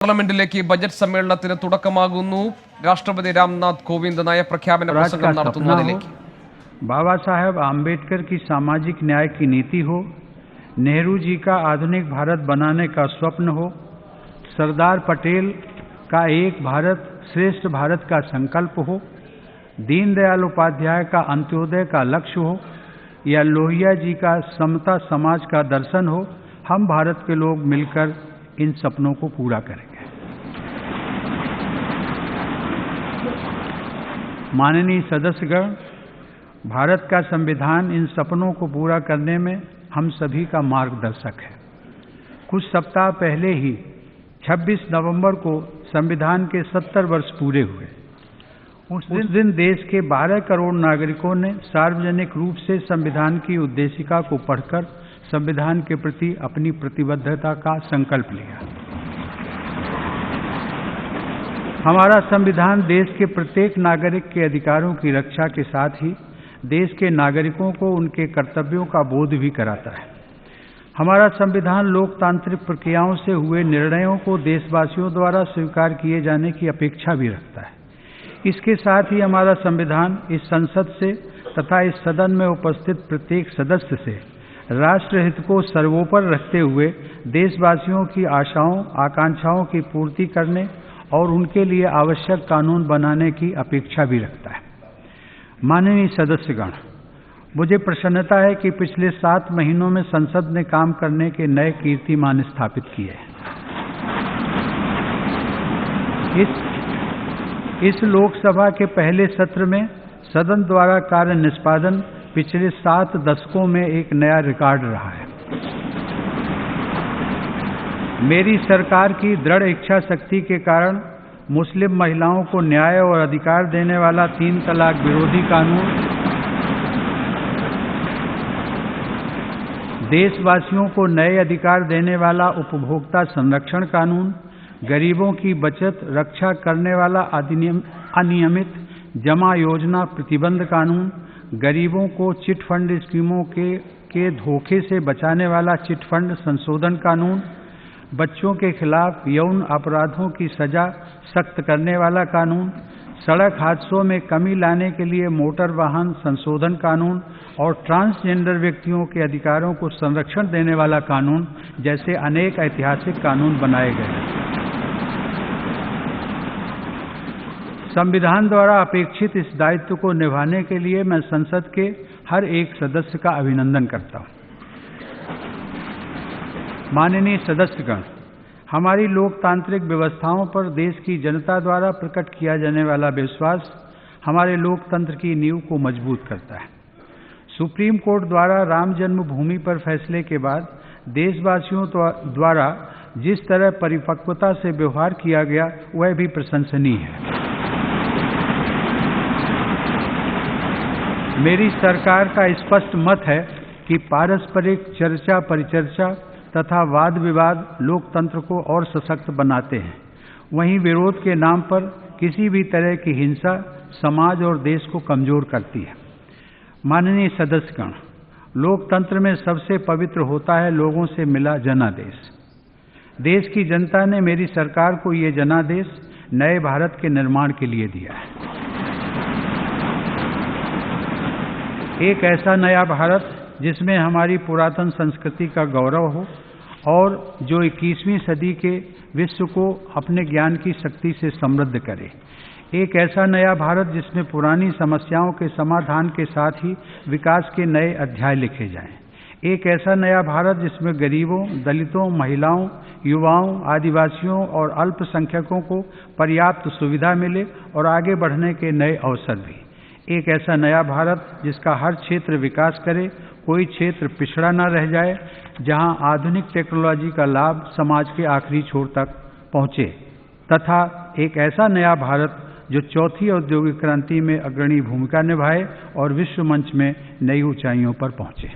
പാർലമെന്റിലേക്ക് ബജറ്റ് സമ്മേളനത്തിന് തുടക്കമാകുന്നു. രാഷ്ട്രപതി രാംനാഥ് കോവിന്ദ് നയപ്രഖ്യാപന പ്രസംഗം നടത്തുന്നു. അതിലേക്ക് बाबा साहेब आम्बेडकर की सामाजिक न्याय की नीति हो, नेहरू जी का आधुनिक भारत बनाने का स्वप्न हो, सरदार पटेल का एक भारत श्रेष्ठ भारत का संकल्प हो, दीनदयाल उपाध्याय का अंत्योदय का लक्ष्य हो, या लोहिया जी का समता समाज का दर्शन हो, हम भारत के लोग मिलकर इन सपनों को पूरा करेंगे। माननीय सदस्यगण, भारत का संविधान इन सपनों को पूरा करने में हम सभी का मार्गदर्शक है। कुछ सप्ताह पहले ही 26 नवंबर को संविधान के 70 वर्ष पूरे हुए। उस दिन देश के 12 करोड़ नागरिकों ने सार्वजनिक रूप से संविधान की उद्देशिका को पढ़कर संविधान के प्रति अपनी प्रतिबद्धता का संकल्प लिया। हमारा संविधान देश के प्रत्येक नागरिक के अधिकारों की रक्षा के साथ ही देश के नागरिकों को उनके कर्तव्यों का बोध भी कराता है। हमारा संविधान लोकतांत्रिक प्रक्रियाओं से हुए निर्णयों को देशवासियों द्वारा स्वीकार किए जाने की अपेक्षा भी रखता है। इसके साथ ही हमारा संविधान इस संसद से तथा इस सदन में उपस्थित प्रत्येक सदस्य से राष्ट्रहित को सर्वोपरि रखते हुए देशवासियों की आशाओं आकांक्षाओं की पूर्ति करने और उनके लिए आवश्यक कानून बनाने की अपेक्षा भी रखता है। माननीय सदस्यगण, मुझे प्रसन्नता है कि पिछले 7 महीनों में संसद ने काम करने के नए कीर्तिमान स्थापित किए हैं। इस लोकसभा के पहले सत्र में सदन द्वारा कार्य निष्पादन पिछले 7 दशकों में एक नया रिकॉर्ड रहा है। मेरी सरकार की दृढ़ इच्छा शक्ति के कारण मुस्लिम महिलाओं को न्याय और अधिकार देने वाला 3 तलाक विरोधी कानून, देशवासियों को नए अधिकार देने वाला उपभोक्ता संरक्षण कानून, गरीबों की बचत रक्षा करने वाला अनियमित जमा योजना प्रतिबंध कानून, गरीबों को चिट फंड स्कीमों के धोखे से बचाने वाला चिट फंड संशोधन कानून, बच्चों के खिलाफ यौन अपराधों की सजा सख्त करने वाला कानून, सड़क हादसों में कमी लाने के लिए मोटर वाहन संशोधन कानून और ट्रांसजेंडर व्यक्तियों के अधिकारों को संरक्षण देने वाला कानून जैसे अनेक ऐतिहासिक कानून बनाए गए हैं। संविधान द्वारा अपेक्षित इस दायित्व को निभाने के लिए मैं संसद के हर एक सदस्य का अभिनंदन करता हूं। माननीय सदस्यगण, हमारी लोकतांत्रिक व्यवस्थाओं पर देश की जनता द्वारा प्रकट किया जाने वाला विश्वास हमारे लोकतंत्र की नींव को मजबूत करता है। सुप्रीम कोर्ट द्वारा राम जन्मभूमि पर फैसले के बाद देशवासियों द्वारा जिस तरह परिपक्वता से व्यवहार किया गया वह भी प्रशंसनीय है। मेरी सरकार का स्पष्ट मत है कि पारस्परिक चर्चा परिचर्चा तथा वाद विवाद लोकतंत्र को और सशक्त बनाते हैं। वहीं विरोध के नाम पर किसी भी तरह की हिंसा समाज और देश को कमजोर करती है। माननीय सदस्यगण, लोकतंत्र में सबसे पवित्र होता है लोगों से मिला जनादेश। देश की जनता ने मेरी सरकार को ये जनादेश नए भारत के निर्माण के लिए दिया है। एक ऐसा नया भारत जिसमें हमारी पुरातन संस्कृति का गौरव हो और जो 21वीं सदी के विश्व को अपने ज्ञान की शक्ति से समृद्ध करे। एक ऐसा नया भारत जिसमें पुरानी समस्याओं के समाधान के साथ ही विकास के नए अध्याय लिखे जाएं। एक ऐसा नया भारत जिसमें गरीबों, दलितों, महिलाओं, युवाओं, आदिवासियों और अल्पसंख्यकों को पर्याप्त सुविधा मिले और आगे बढ़ने के नए अवसर भी। एक ऐसा नया भारत जिसका हर क्षेत्र विकास करे, कोई क्षेत्र पिछड़ा न रह जाए, जहां आधुनिक टेक्नोलॉजी का लाभ समाज के आखिरी छोर तक पहुंचे, तथा एक ऐसा नया भारत जो चौथी औद्योगिक क्रांति में अग्रणी भूमिका निभाए और विश्व मंच में नई ऊंचाइयों पर पहुंचे।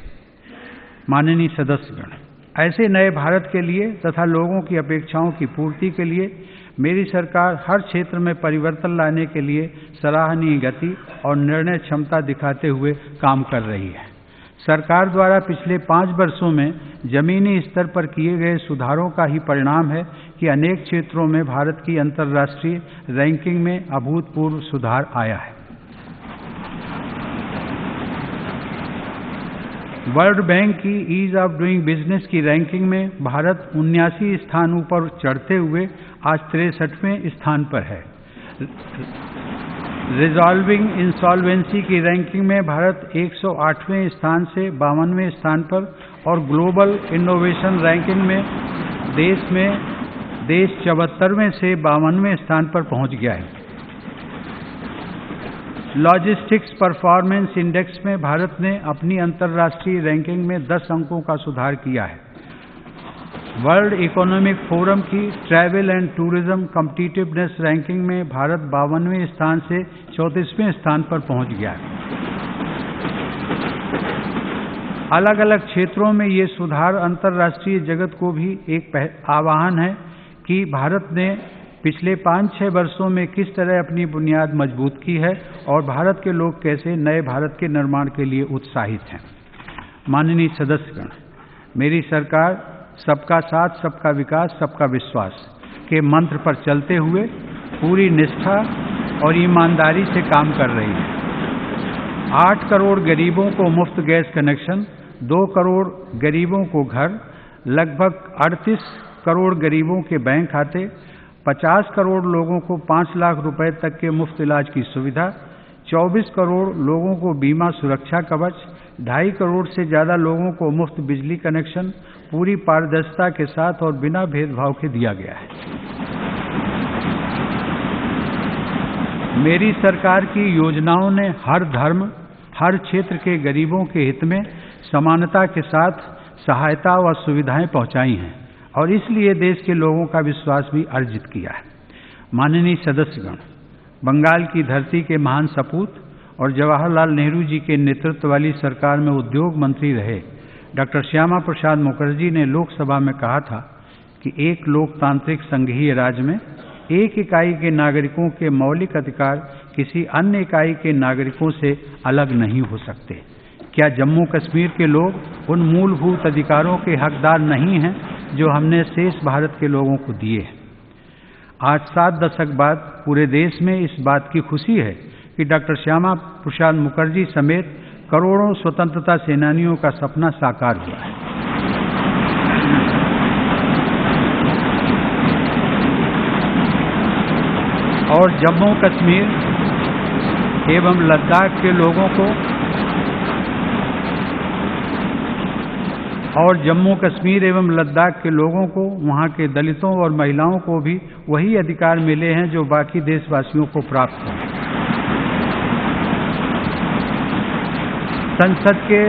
माननीय सदस्यगण, ऐसे नए भारत के लिए तथा लोगों की अपेक्षाओं की पूर्ति के लिए मेरी सरकार हर क्षेत्र में परिवर्तन लाने के लिए सराहनीय गति और निर्णय क्षमता दिखाते हुए काम कर रही है। सरकार द्वारा पिछले 5 वर्षों में जमीनी स्तर पर किए गए सुधारों का ही परिणाम है कि अनेक क्षेत्रों में भारत की अंतर्राष्ट्रीय रैंकिंग में अभूतपूर्व सुधार आया है। वर्ल्ड बैंक की ईज ऑफ डूइंग बिजनेस की रैंकिंग में भारत 79 स्थानों पर चढ़ते हुए आज 63वें स्थान पर है। रिजॉल्विंग इंसॉल्वेंसी की रैंकिंग में भारत 108वें स्थान से 52वें स्थान पर और ग्लोबल इनोवेशन रैंकिंग में देश 74वें से 52वें स्थान पर पहुंच गया है। लॉजिस्टिक्स परफॉर्मेंस इंडेक्स में भारत ने अपनी अंतर्राष्ट्रीय रैंकिंग में 10 अंकों का सुधार किया है। वर्ल्ड इकोनॉमिक फोरम की travel and tourism competitiveness ranking में भारत 52वें स्थान से 34वें स्थान पर पहुंच गया है। अलग अलग क्षेत्रों में ये सुधार अंतर्राष्ट्रीय जगत को भी एक आह्वान है कि भारत ने पिछले 5-6 वर्षों में किस तरह अपनी बुनियाद मजबूत की है और भारत के लोग कैसे नए भारत के निर्माण के लिए उत्साहित हैं। माननीय सदस्यगण, मेरी सरकार सबका साथ, सबका विकास, सबका विश्वास के मंत्र पर चलते हुए पूरी निष्ठा और ईमानदारी से काम कर रही है। 8 करोड़ गरीबों को मुफ्त गैस कनेक्शन, 2 करोड़ गरीबों को घर, लगभग 38 करोड़ गरीबों के बैंक खाते, 50 करोड़ लोगों को 5 लाख रुपए तक के मुफ्त इलाज की सुविधा, 24 करोड़ लोगों को बीमा सुरक्षा कवच, 2.5 करोड़ से ज़्यादा लोगों को मुफ्त बिजली कनेक्शन पूरी पारदर्शिता के साथ और बिना भेदभाव के दिया गया है। मेरी सरकार की योजनाओं ने हर धर्म, हर क्षेत्र के गरीबों के हित में समानता के साथ सहायता व सुविधाएं पहुंचाई हैं और इसलिए देश के लोगों का विश्वास भी अर्जित किया है। माननीय सदस्यगण, बंगाल की धरती के महान सपूत और जवाहरलाल नेहरू जी के नेतृत्व वाली सरकार में उद्योग मंत्री रहे डॉक्टर श्यामा प्रसाद मुखर्जी ने लोकसभा में कहा था कि एक लोकतांत्रिक संघीय राज्य में एक इकाई के नागरिकों के मौलिक अधिकार किसी अन्य इकाई के नागरिकों से अलग नहीं हो सकते। क्या जम्मू कश्मीर के लोग उन मूलभूत अधिकारों के हकदार नहीं हैं जो हमने शेष भारत के लोगों को दिए हैं? आज 7 दशक बाद पूरे देश में इस बात की खुशी है कि डॉक्टर श्यामा प्रसाद मुखर्जी समेत करोड़ों स्वतंत्रता सेनानियों का सपना साकार हुआ है। और जम्मू कश्मीर एवं लद्दाख के लोगों को वहां के दलितों और महिलाओं को भी वही अधिकार मिले हैं जो बाकी देशवासियों को प्राप्त हैं। संसद के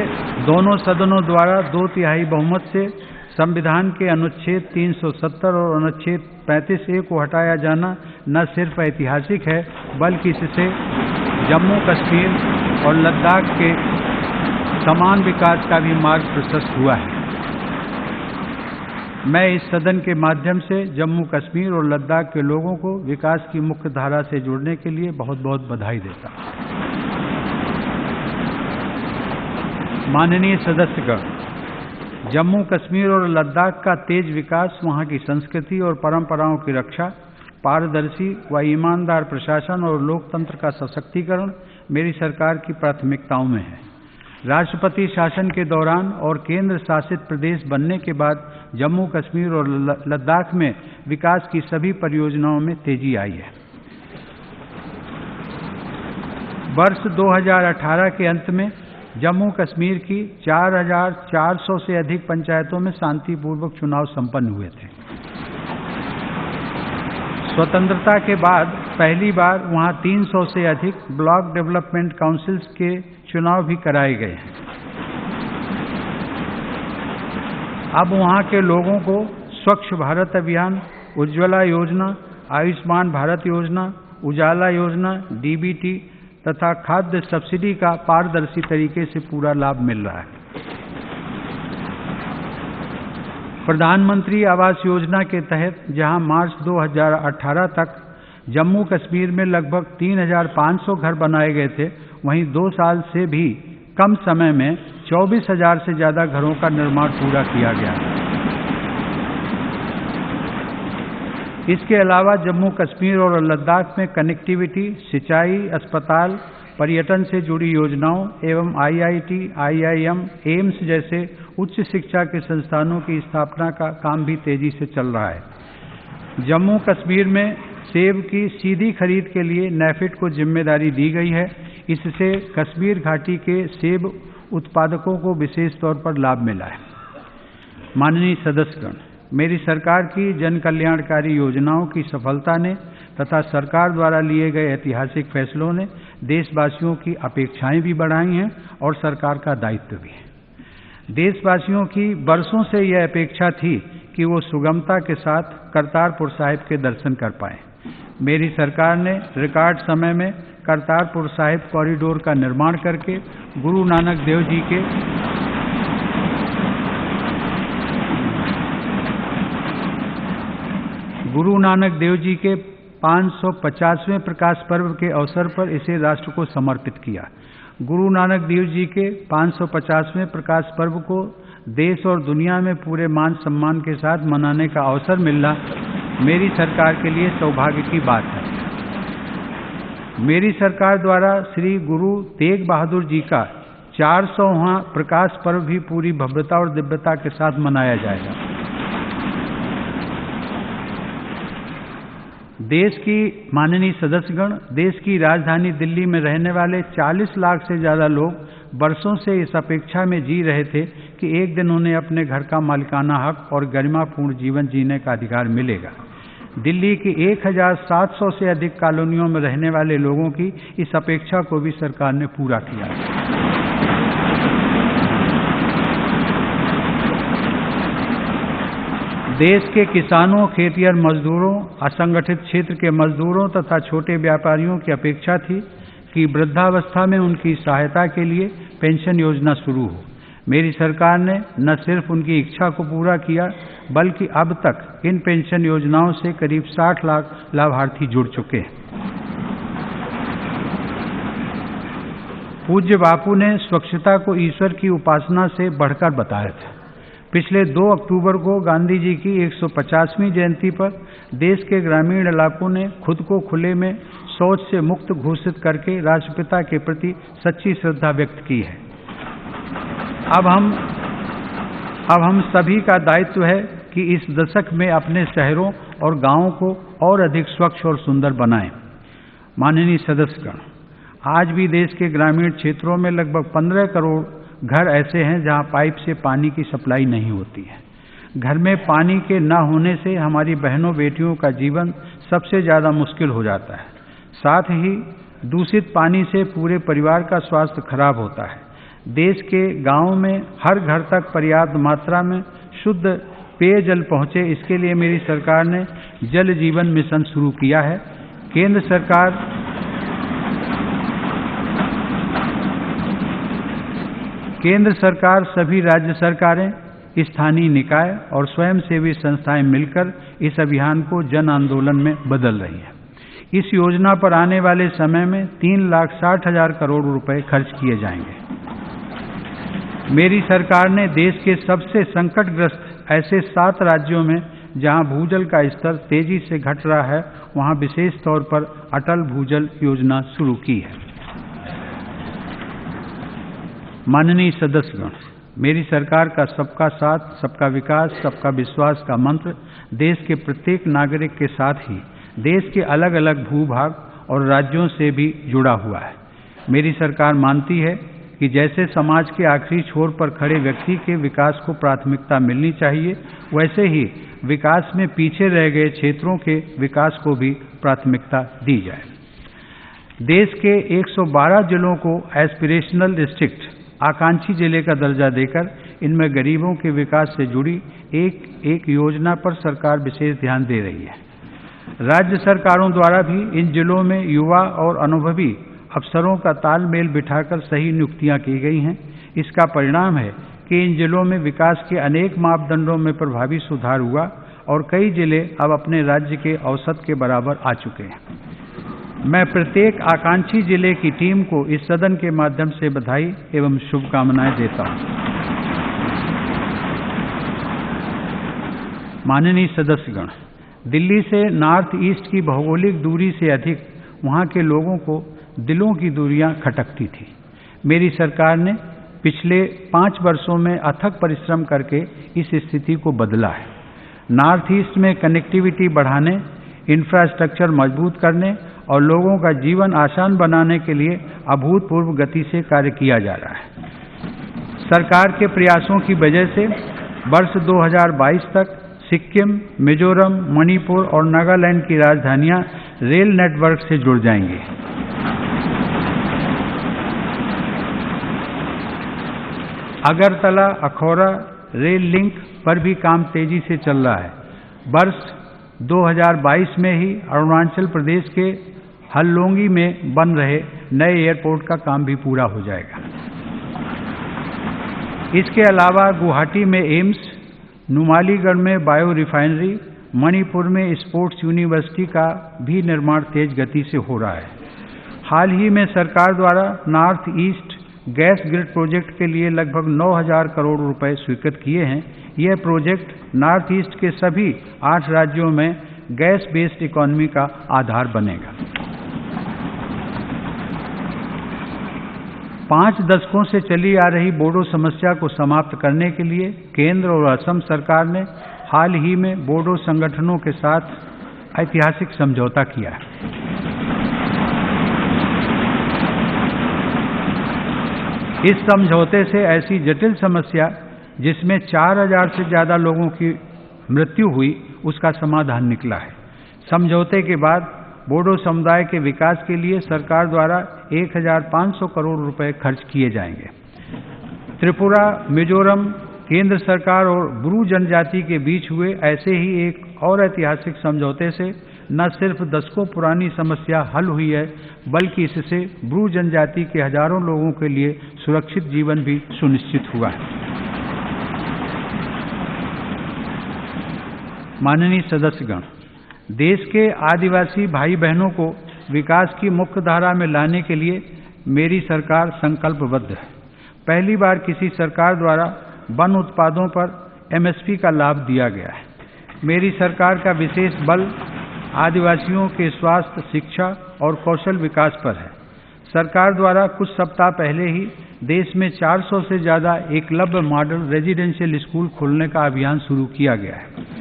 दोनों सदनों द्वारा 2/3 बहुमत से संविधान के अनुच्छेद 370 और अनुच्छेद 35A को हटाया जाना न सिर्फ ऐतिहासिक है बल्कि इससे जम्मू कश्मीर और लद्दाख के समान विकास का भी मार्ग प्रशस्त हुआ है। मैं इस सदन के माध्यम से जम्मू कश्मीर और लद्दाख के लोगों को विकास की मुख्य धारा से जुड़ने के लिए बहुत बहुत बधाई देता हूं। माननीय सदस्यगण, जम्मू कश्मीर और लद्दाख का तेज विकास, वहां की संस्कृति और परंपराओं की रक्षा, पारदर्शी व ईमानदार प्रशासन और लोकतंत्र का सशक्तिकरण मेरी सरकार की प्राथमिकताओं में है। राष्ट्रपति शासन के दौरान और केंद्र शासित प्रदेश बनने के बाद जम्मू कश्मीर और लद्दाख में विकास की सभी परियोजनाओं में तेजी आई है। वर्ष 2018 के अंत में जम्मू कश्मीर की 4,400 से अधिक पंचायतों में शांतिपूर्वक चुनाव संपन्न हुए थे। स्वतंत्रता के बाद पहली बार वहां 300 से अधिक ब्लॉक डेवलपमेंट काउंसिल्स के चुनाव भी कराए गए हैं। अब वहां के लोगों को स्वच्छ भारत अभियान, उज्ज्वला योजना, आयुष्मान भारत योजना, उजाला योजना, डीबीटी तथा खाद्य सब्सिडी का पारदर्शी तरीके से पूरा लाभ मिल रहा है। प्रधानमंत्री आवास योजना के तहत जहां मार्च 2018 तक जम्मू कश्मीर में लगभग 3,500 घर बनाए गए थे, वहीं 2 साल से भी कम समय में 24,000 से ज़्यादा घरों का निर्माण पूरा किया गया। इसके अलावा जम्मू कश्मीर और लद्दाख में कनेक्टिविटी, सिंचाई, अस्पताल, पर्यटन से जुड़ी योजनाओं एवं IIT, IIM, एम्स जैसे उच्च शिक्षा के संस्थानों की स्थापना का काम भी तेजी से चल रहा है। जम्मू कश्मीर में सेब की सीधी खरीद के लिए नैफेड को जिम्मेदारी दी गई है। इससे कश्मीर घाटी के सेब उत्पादकों को विशेष तौर पर लाभ मिला है। माननीय सदस्यगण, मेरी सरकार की जन कल्याणकारी योजनाओं की सफलता ने तथा सरकार द्वारा लिए गए ऐतिहासिक फैसलों ने देशवासियों की अपेक्षाएं भी बढ़ाई हैं और सरकार का दायित्व भी है। देशवासियों की बरसों से यह अपेक्षा थी कि वो सुगमता के साथ करतारपुर साहिब के दर्शन कर पाएं। मेरी सरकार ने रिकॉर्ड समय में करतारपुर साहिब कॉरिडोर का निर्माण करके गुरु नानक देव जी के 550वें प्रकाश पर्व के अवसर पर इसे राष्ट्र को समर्पित किया। गुरु नानक देव जी के 550वें प्रकाश पर्व को देश और दुनिया में पूरे मान सम्मान के साथ मनाने का अवसर मिलना मेरी सरकार के लिए सौभाग्य की बात है। मेरी सरकार द्वारा श्री गुरु तेग बहादुर जी का 400वां प्रकाश पर्व भी पूरी भव्यता और दिव्यता के साथ मनाया जाएगा। देश की माननीय सदस्यगण, देश की राजधानी दिल्ली में रहने वाले 40 लाख से ज़्यादा लोग बरसों से इस अपेक्षा में जी रहे थे कि एक दिन उन्हें अपने घर का मालिकाना हक और गरिमापूर्ण जीवन जीने का अधिकार मिलेगा। दिल्ली की 1700 से अधिक कॉलोनियों में रहने वाले लोगों की इस अपेक्षा को भी सरकार ने पूरा किया। देश के किसानों, खेतिहर मजदूरों, असंगठित क्षेत्र के मजदूरों तथा छोटे व्यापारियों की अपेक्षा थी कि वृद्धावस्था में उनकी सहायता के लिए पेंशन योजना शुरू हो। मेरी सरकार ने न सिर्फ उनकी इच्छा को पूरा किया, बल्कि अब तक इन पेंशन योजनाओं से करीब 60 लाख लाभार्थी जुड़ चुके हैं। पूज्य बापू ने स्वच्छता को ईश्वर की उपासना से बढ़कर बताया था। पिछले 2 अक्टूबर को गांधी जी की 150वीं जयंती पर देश के ग्रामीण इलाकों ने खुद को खुले में शौच से मुक्त घोषित करके राष्ट्रपिता के प्रति सच्ची श्रद्धा व्यक्त की है। अब हम सभी का दायित्व है कि इस दशक में अपने शहरों और गांवों को और अधिक स्वच्छ और सुंदर बनाएं। माननीय सदस्यगण, आज भी देश के ग्रामीण क्षेत्रों में लगभग 15 करोड़ घर ऐसे हैं जहां पाइप से पानी की सप्लाई नहीं होती है। घर में पानी के न होने से हमारी बहनों बेटियों का जीवन सबसे ज़्यादा मुश्किल हो जाता है। साथ ही दूषित पानी से पूरे परिवार का स्वास्थ्य खराब होता है। देश के गांवों में हर घर तक पर्याप्त मात्रा में शुद्ध पेयजल पहुंचे, इसके लिए मेरी सरकार ने जल जीवन मिशन शुरू किया है। केंद्र सरकार, सभी राज्य सरकारें, स्थानीय निकाय और स्वयंसेवी संस्थाएं मिलकर इस अभियान को जन आंदोलन में बदल रही हैं। इस योजना पर आने वाले समय में 3,60,000 करोड़ रुपए खर्च किए जाएंगे। मेरी सरकार ने देश के सबसे संकटग्रस्त ऐसे 7 राज्यों में जहां भूजल का स्तर तेजी से घट रहा है, वहां विशेष तौर पर अटल भूजल योजना शुरू की है। माननीय सदस्यगण, मेरी सरकार का सबका साथ, सबका विकास, सबका विश्वास का मंत्र देश के प्रत्येक नागरिक के साथ ही देश के अलग अलग भूभाग और राज्यों से भी जुड़ा हुआ है। मेरी सरकार मानती है कि जैसे समाज के आखिरी छोर पर खड़े व्यक्ति के विकास को प्राथमिकता मिलनी चाहिए, वैसे ही विकास में पीछे रह गए क्षेत्रों के विकास को भी प्राथमिकता दी जाए। देश के 112 जिलों को एस्पिरेशनल डिस्ट्रिक्ट, आकांक्षी जिले का दर्जा देकर इनमें गरीबों के विकास से जुड़ी एक योजना पर सरकार विशेष ध्यान दे रही है। राज्य सरकारों द्वारा भी इन जिलों में युवा और अनुभवी अफसरों का तालमेल बिठाकर सही नियुक्तियां की गई हैं। इसका परिणाम है कि इन जिलों में विकास के अनेक मापदंडों में प्रभावी सुधार हुआ और कई जिले अब अपने राज्य के औसत के बराबर आ चुके हैं। मैं प्रत्येक आकांक्षी जिले की टीम को इस सदन के माध्यम से बधाई एवं शुभकामनाएं देता हूं। माननीय सदस्यगण, दिल्ली से नॉर्थ ईस्ट की भौगोलिक दूरी से अधिक वहां के लोगों को दिलों की दूरियां खटकती थी। मेरी सरकार ने पिछले 5 वर्षों में अथक परिश्रम करके इस स्थिति को बदला है। नॉर्थ ईस्ट में कनेक्टिविटी बढ़ाने, इंफ्रास्ट्रक्चर मजबूत करने और लोगों का जीवन आसान बनाने के लिए अभूतपूर्व गति से कार्य किया जा रहा है। सरकार के प्रयासों की वजह से वर्ष 2022 तक सिक्किम, मिजोरम, मणिपुर और नागालैंड की राजधानियां रेल नेटवर्क से जुड़ जाएंगी। अगरतला अखौरा रेल लिंक पर भी काम तेजी से चल रहा है। वर्ष 2022 में ही अरुणाचल प्रदेश के हल्द्वानी में बन रहे नए एयरपोर्ट का काम भी पूरा हो जाएगा। इसके अलावा गुवाहाटी में एम्स, नुमालीगढ़ में बायो रिफाइनरी, मणिपुर में स्पोर्ट्स यूनिवर्सिटी का भी निर्माण तेज गति से हो रहा है। हाल ही में सरकार द्वारा north east gas grid project के लिए लगभग 9,000 करोड़ रुपए स्वीकृत किए हैं। यह प्रोजेक्ट नॉर्थ ईस्ट के सभी 8 राज्यों में गैस बेस्ड इकोनॉमी का आधार बनेगा। 5 दशकों से चली आ रही बोडो समस्या को समाप्त करने के लिए केंद्र और असम सरकार ने हाल ही में बोडो संगठनों के साथ ऐतिहासिक समझौता किया है। इस समझौते से ऐसी जटिल समस्या जिसमें 4,000 से ज्यादा लोगों की मृत्यु हुई, उसका समाधान निकला है। समझौते के बाद बोडो समुदाय के विकास के लिए सरकार द्वारा 1,500 करोड़ रुपए खर्च किए जाएंगे। त्रिपुरा, मिजोरम, केंद्र सरकार और ब्रू जनजाति के बीच हुए ऐसे ही एक और ऐतिहासिक समझौते से न सिर्फ दशकों पुरानी समस्या हल हुई है, बल्कि इससे ब्रू जनजाति के हजारों लोगों के लिए सुरक्षित जीवन भी सुनिश्चित हुआ है। माननीय सदस्यगण, देश के आदिवासी भाई बहनों को विकास की मुख्य धारा में लाने के लिए मेरी सरकार संकल्पबद्ध है। पहली बार किसी सरकार द्वारा वन उत्पादों पर एमएसपी का लाभ दिया गया है। मेरी सरकार का विशेष बल आदिवासियों के स्वास्थ्य, शिक्षा और कौशल विकास पर है। सरकार द्वारा कुछ सप्ताह पहले ही देश में 400 से ज्यादा एकलव्य मॉडल रेजिडेंशियल स्कूल खोलने का अभियान शुरू किया गया है।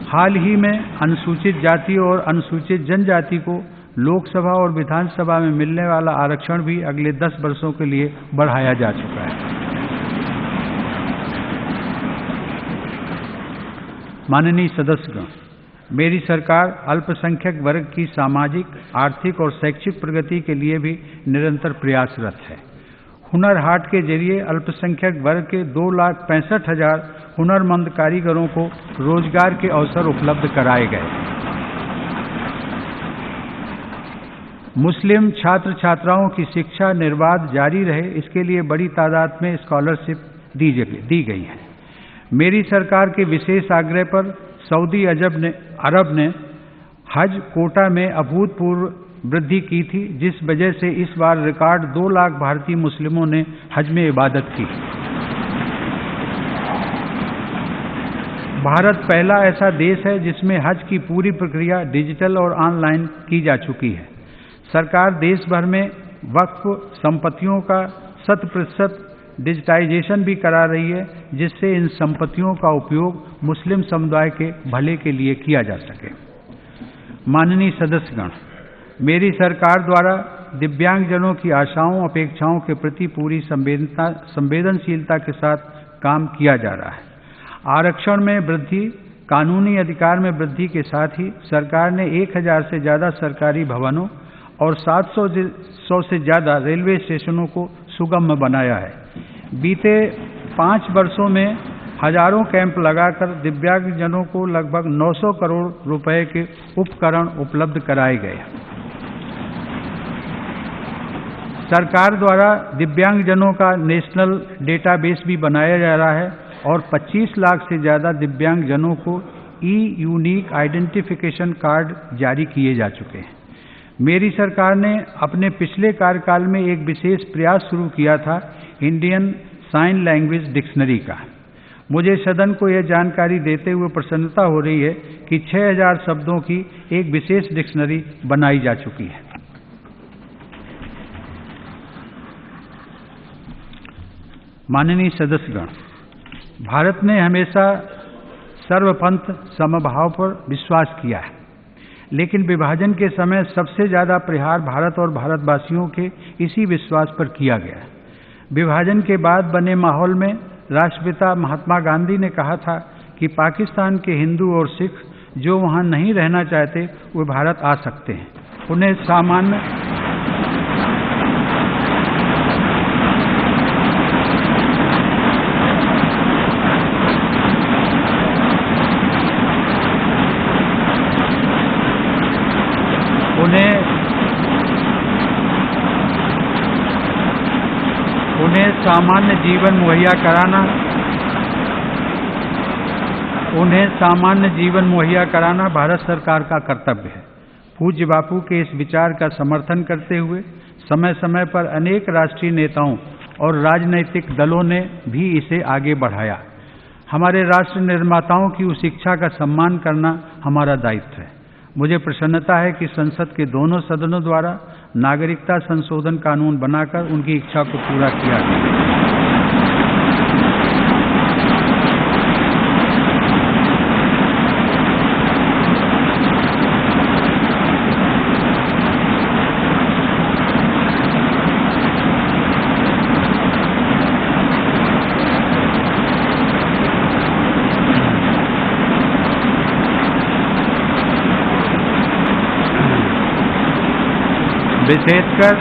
हाल ही में अनुसूचित जाति और अनुसूचित जनजाति को लोकसभा और विधानसभा में मिलने वाला आरक्षण भी अगले 10 वर्षों के लिए बढ़ाया जा चुका है। माननीय सदस्यगण, मेरी सरकार अल्पसंख्यक वर्ग की सामाजिक, आर्थिक और शैक्षिक प्रगति के लिए भी निरंतर प्रयासरत है। हुनर हाट के जरिए अल्पसंख्यक वर्ग के 2,65,000 हुनरमंद कारीगरों को रोजगार के अवसर उपलब्ध कराए गए। मुस्लिम छात्र छात्राओं की शिक्षा निर्बाध जारी रहे, इसके लिए बड़ी तादाद में स्कॉलरशिप दी गई है। मेरी सरकार के विशेष आग्रह पर सऊदी अरब ने हज कोटा में अभूतपूर्व वृद्धि की थी, जिस वजह से इस बार रिकॉर्ड 2 लाख भारतीय मुस्लिमों ने हज में इबादत की। भारत पहला ऐसा देश है जिसमें हज की पूरी प्रक्रिया डिजिटल और ऑनलाइन की जा चुकी है। सरकार देश भर में वक्फ संपत्तियों का 100% डिजिटाइजेशन भी करा रही है, जिससे इन संपत्तियों का उपयोग मुस्लिम समुदाय के भले के लिए किया जा सके। माननीय सदस्यगण, मेरी सरकार द्वारा दिव्यांगजनों की आशाओं अपेक्षाओं के प्रति पूरी संवेदनशीलता के साथ काम किया जा रहा है। आरक्षण में वृद्धि, कानूनी अधिकार में वृद्धि के साथ ही सरकार ने 1,000 से ज्यादा सरकारी भवनों और 700 से ज्यादा रेलवे स्टेशनों को सुगम बनाया है। बीते 5 वर्षों में हजारों कैंप लगाकर दिव्यांगजनों को लगभग 900 करोड़ रुपए के उपकरण उपलब्ध कराए गए। सरकार द्वारा दिव्यांगजनों का नेशनल डेटाबेस भी बनाया जा रहा है और 25 लाख से ज्यादा दिव्यांगजनों को यूनिक आइडेंटिफिकेशन कार्ड जारी किए जा चुके हैं। मेरी सरकार ने अपने पिछले कार्यकाल में एक विशेष प्रयास शुरू किया था इंडियन साइन लैंग्वेज डिक्शनरी का। मुझे सदन को यह जानकारी देते हुए प्रसन्नता हो रही है कि 6000 शब्दों की एक विशेष डिक्शनरी बनाई जा चुकी है। माननीय सदस्यगण, भारत ने हमेशा सर्वपंथ समभाव पर विश्वास किया है, लेकिन विभाजन के समय सबसे ज्यादा प्रहार भारत और भारतवासियों के इसी विश्वास पर किया गया। विभाजन के बाद बने माहौल में राष्ट्रपिता महात्मा गांधी ने कहा था कि पाकिस्तान के हिंदू और सिख जो वहां नहीं रहना चाहते वे भारत आ सकते हैं। उन्हें सामान्य जीवन मुहैया कराना भारत सरकार का कर्तव्य है। पूज्य बापू के इस विचार का समर्थन करते हुए समय समय पर अनेक राष्ट्रीय नेताओं और राजनैतिक दलों ने भी इसे आगे बढ़ाया। हमारे राष्ट्र निर्माताओं की उस इच्छा का सम्मान करना हमारा दायित्व है। मुझे प्रसन्नता है कि संसद के दोनों सदनों द्वारा नागरिकता संशोधन कानून बनाकर उनकी इच्छा को पूरा किया गया। विशेषकर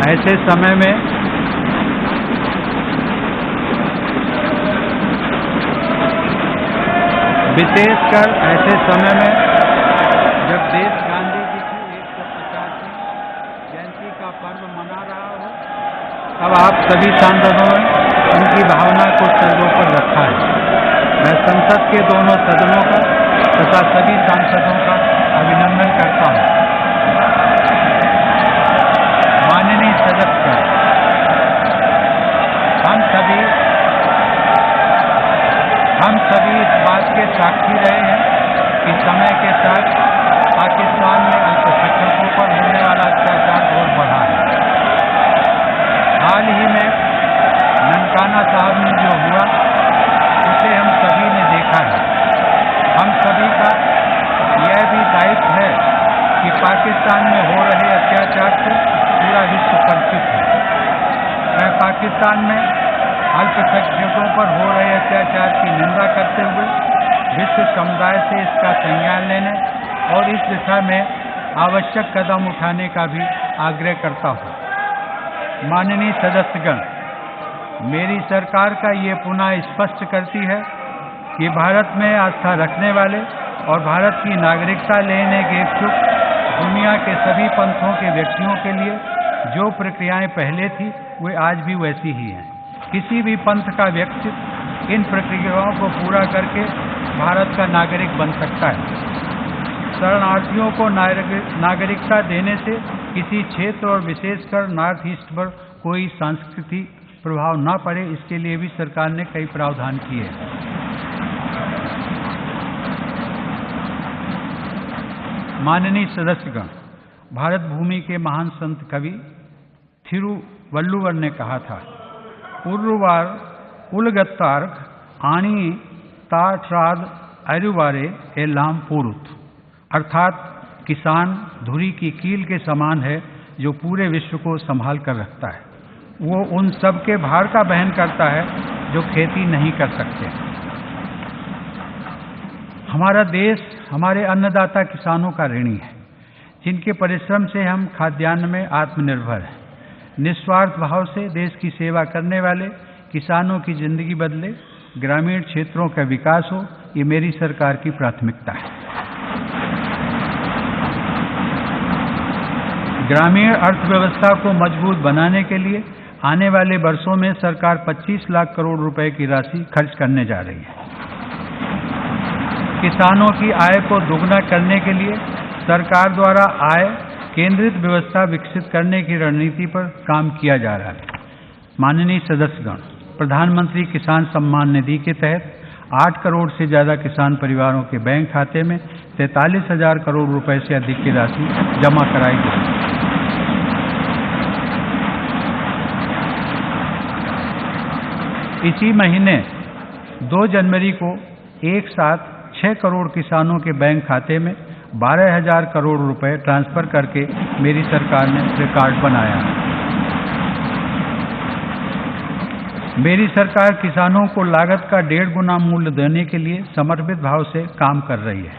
ऐसे समय में जब देश गांधी जी की 150वीं जयंती का पर्व मना रहा हो, तब आप सभी सांसदों ने उनकी भावना को सिरों पर रखा है। मैं संसद के दोनों सदनों का तथा सभी सांसदों का अभिनंदन करता हूं। माननीय सदस्य, हम सभी इस बात के साक्षी रहे हैं कि समय के साथ पाकिस्तान में अल्पसंख्यकों पर होने वाला अत्याचार और बढ़ा है। हाल ही में ननकाना साहब में जो हुआ उसे हम सभी ने देखा है। हम सभी का यह भी दायित्व है कि पाकिस्तान में हो रहे अत्याचार से पूरा विश्व परिचित है। मैं पाकिस्तान में अल्पसंख्यकों पर हो रहे अत्याचार की निंदा करते हुए विश्व समुदाय से इसका संज्ञान लेने और इस दिशा में आवश्यक कदम उठाने का भी आग्रह करता हूं। माननीय सदस्यगण, मेरी सरकार का ये पुनः स्पष्ट करती है कि भारत में आस्था रखने वाले और भारत की नागरिकता लेने के इच्छुक दुनिया के सभी पंथों के व्यक्तियों के लिए जो प्रक्रियाएं पहले थी वे आज भी वैसी ही हैं। किसी भी पंथ का व्यक्ति इन प्रक्रियाओं को पूरा करके भारत का नागरिक बन सकता है। शरणार्थियों को नागरिकता देने से किसी क्षेत्र और विशेषकर नॉर्थ ईस्ट पर कोई सांस्कृतिक प्रभाव न पड़े, इसके लिए भी सरकार ने कई प्रावधान किए हैं। माननीय सदस्यगण, भारत भूमि के महान संत कवि थिरुवल्लुवर ने कहा था, उर्वार उलगत्तार्क आनी ताट्राद अरुवारे एलाम पुरुत, अर्थात किसान धुरी की कील के समान है जो पूरे विश्व को संभाल कर रखता है। वो उन सब के भार का वहन करता है जो खेती नहीं कर सकते। हमारा देश हमारे अन्नदाता किसानों का ऋणी है, जिनके परिश्रम से हम खाद्यान्न में आत्मनिर्भर हैं। निस्वार्थ भाव से देश की सेवा करने वाले किसानों की जिंदगी बदले, ग्रामीण क्षेत्रों का विकास हो, ये मेरी सरकार की प्राथमिकता है। ग्रामीण अर्थव्यवस्था को मजबूत बनाने के लिए आने वाले वर्षों में सरकार 25 लाख करोड़ रुपए की राशि खर्च करने जा रही है। किसानों की आय को दोगुना करने के लिए सरकार द्वारा आय केंद्रित व्यवस्था विकसित करने की रणनीति पर काम किया जा रहा है। माननीय सदस्यगण, प्रधानमंत्री किसान सम्मान निधि के तहत 8 करोड़ से ज्यादा किसान परिवारों के बैंक खाते में 43,000 करोड़ रुपए से अधिक की राशि जमा कराई गई। इसी महीने 2 जनवरी को एक साथ 6 करोड़ किसानों के बैंक खाते में 12,000 करोड़ रुपए ट्रांसफर करके मेरी सरकार ने रिकॉर्ड बनाया है। मेरी सरकार किसानों को लागत का 1.5 गुना मूल्य देने के लिए समर्पित भाव से काम कर रही है।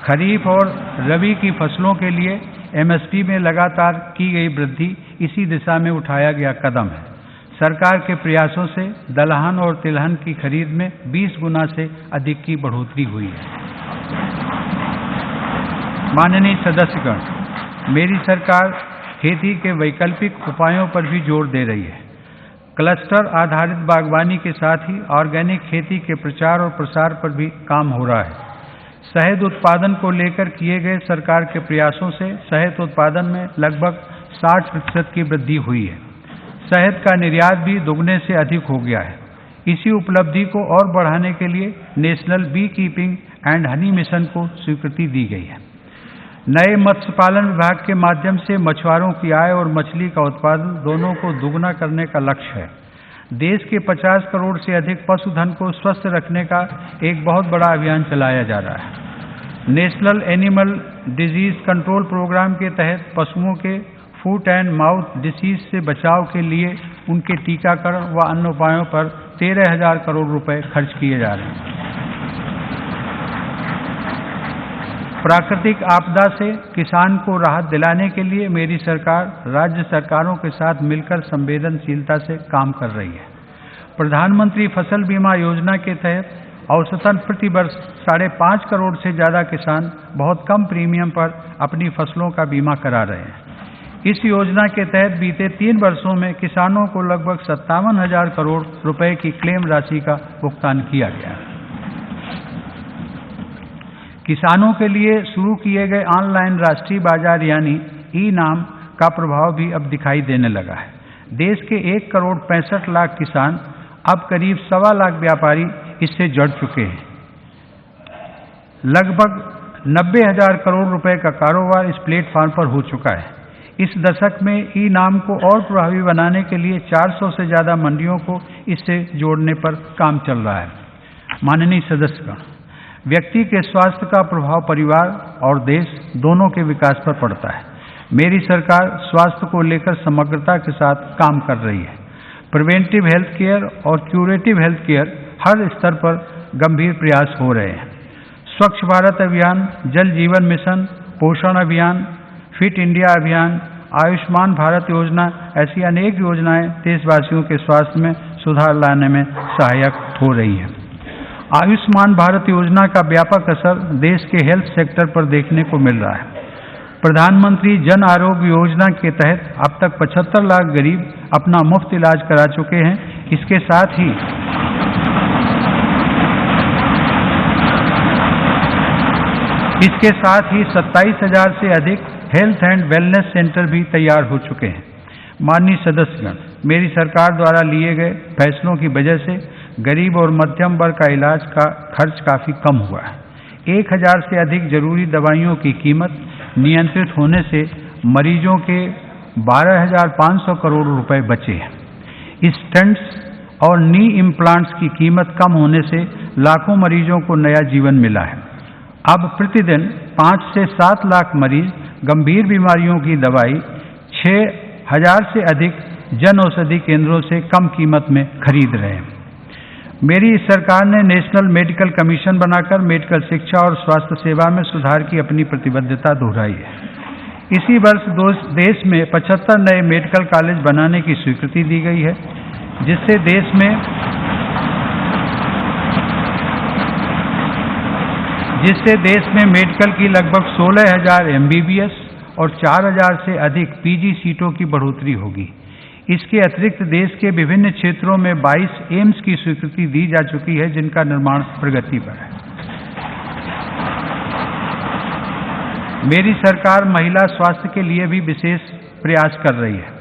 खरीफ और रबी की फसलों के लिए एमएसपी में लगातार की गई वृद्धि इसी दिशा में उठाया गया कदम है। सरकार के प्रयासों से दलहन और तिलहन की खरीद में 20 गुना से अधिक की बढ़ोतरी हुई है। माननीय सदस्यगण, मेरी सरकार खेती के वैकल्पिक उपायों पर भी जोर दे रही है। क्लस्टर आधारित बागवानी के साथ ही ऑर्गेनिक खेती के प्रचार और प्रसार पर भी काम हो रहा है। शहद उत्पादन को लेकर किए गए सरकार के प्रयासों से शहद उत्पादन में लगभग 60% की वृद्धि हुई है। शहद का निर्यात भी दुगने से अधिक हो गया है। इसी उपलब्धि को और बढ़ाने के लिए national bee keeping and honey mission को स्वीकृति दी गई है। नए मत्स्य पालन विभाग के माध्यम से मछुआरों की आय और मछली का उत्पादन दोनों को दुगना करने का लक्ष्य है। देश के 50 करोड़ से अधिक पशुधन को स्वस्थ रखने का एक बहुत बड़ा अभियान चलाया जा रहा है। National animal disease control programme के तहत पशुओं के फुट एंड माउथ डिसीज से बचाव के लिए उनके टीकाकरण व अन्य उपायों पर 13,000 करोड़ रुपए खर्च किए जा रहे हैं। प्राकृतिक आपदा से किसान को राहत दिलाने के लिए मेरी सरकार राज्य सरकारों के साथ मिलकर संवेदनशीलता से काम कर रही है। प्रधानमंत्री फसल बीमा योजना के तहत औसतन प्रति वर्ष 5.5 करोड़ से ज्यादा किसान बहुत कम प्रीमियम पर अपनी फसलों का बीमा करा रहे हैं। इस योजना के तहत बीते 3 वर्षों में किसानों को लगभग 57,000 करोड़ रुपए की क्लेम राशि का भुगतान किया गया है। किसानों के लिए शुरू किए गए ऑनलाइन राष्ट्रीय बाजार यानी ई-नाम का प्रभाव भी अब दिखाई देने लगा है। देश के 1 करोड़ 65 लाख किसान, अब करीब 1.25 लाख व्यापारी इससे जुड़ चुके हैं। लगभग 90,000 करोड़ रुपए का कारोबार इस प्लेटफॉर्म पर हो चुका है। इस दशक में ई-नाम को और प्रभावी बनाने के लिए 400 से ज्यादा मंडियों को इससे जोड़ने पर काम चल रहा है। माननीय सदस्यगण, व्यक्ति के स्वास्थ्य का प्रभाव परिवार और देश दोनों के विकास पर पड़ता है। मेरी सरकार स्वास्थ्य को लेकर समग्रता के साथ काम कर रही है। प्रिवेंटिव हेल्थ केयर और क्यूरेटिव हेल्थ केयर हर स्तर पर गंभीर प्रयास हो रहे हैं। स्वच्छ भारत अभियान, जल जीवन मिशन, पोषण अभियान, फिट इंडिया अभियान, आयुष्मान भारत योजना, ऐसी अनेक योजनाएं देशवासियों के स्वास्थ्य में सुधार लाने में सहायक हो रही हैं। आयुष्मान भारत योजना का व्यापक असर देश के हेल्थ सेक्टर पर देखने को मिल रहा है। प्रधानमंत्री जन आरोग्य योजना के तहत अब तक 75 लाख गरीब अपना मुफ्त इलाज करा चुके हैं। इसके साथ ही इसके साथ ही 27,000 से अधिक हेल्थ एंड वेलनेस सेंटर भी तैयार हो चुके हैं। माननीय सदस्यगण, मेरी सरकार द्वारा लिए गए फैसलों की वजह से गरीब और मध्यम वर्ग का इलाज का खर्च काफी कम हुआ है। 1,000 से अधिक जरूरी दवाइयों की कीमत नियंत्रित होने से मरीजों के 12,500 करोड़ रुपए बचे हैं। स्टेंट्स और नी इम्प्लांट्स की कीमत कम होने से लाखों मरीजों को नया जीवन मिला है। अब प्रतिदिन 5 से 7 लाख मरीज गंभीर बीमारियों की दवाई 6,000 से अधिक जन औषधि केंद्रों से कम कीमत में खरीद रहे हैं। मेरी सरकार ने नेशनल मेडिकल कमीशन बनाकर मेडिकल शिक्षा और स्वास्थ्य सेवा में सुधार की अपनी प्रतिबद्धता दोहराई है। इसी वर्ष देश में 75 नए मेडिकल कॉलेज बनाने की स्वीकृति दी गई है, जिससे देश में मेडिकल की लगभग 16,000 MBBS और 4000 से अधिक पीजी सीटों की बढ़ोतरी होगी। इसके अतिरिक्त देश के विभिन्न क्षेत्रों में 22 एम्स की स्वीकृति दी जा चुकी है, जिनका निर्माण प्रगति पर है। मेरी सरकार महिला स्वास्थ्य के लिए भी विशेष प्रयास कर रही है।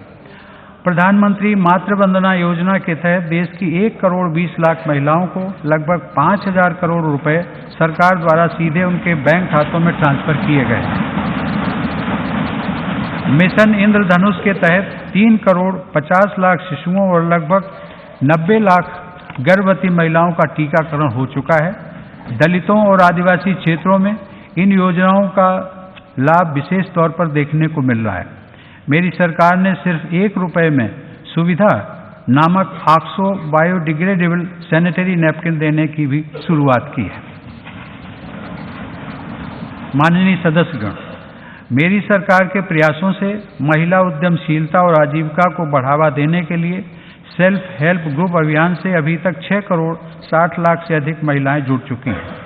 प्रधानमंत्री मातृ वंदना योजना के तहत देश की 1 करोड़ 20 लाख महिलाओं को लगभग 5000 करोड़ रुपए सरकार द्वारा सीधे उनके बैंक खातों में ट्रांसफर किए गए हैं। मिशन इंद्रधनुष के तहत 3 करोड़ 50 लाख शिशुओं और लगभग 90 लाख गर्भवती महिलाओं का टीकाकरण हो चुका है। दलितों और आदिवासी क्षेत्रों में इन योजनाओं का लाभ विशेष तौर पर देखने को मिल रहा है। मेरी सरकार ने सिर्फ 1 रुपए में सुविधा नामक ऑक्सो बायोडिग्रेडेबल सैनिटरी नैपकिन देने की भी शुरुआत की है। माननीय सदस्यगण, मेरी सरकार के प्रयासों से महिला उद्यमशीलता और आजीविका को बढ़ावा देने के लिए सेल्फ हेल्प ग्रुप अभियान से अभी तक 6 करोड़ 60 लाख से अधिक महिलाएं जुड़ चुकी हैं।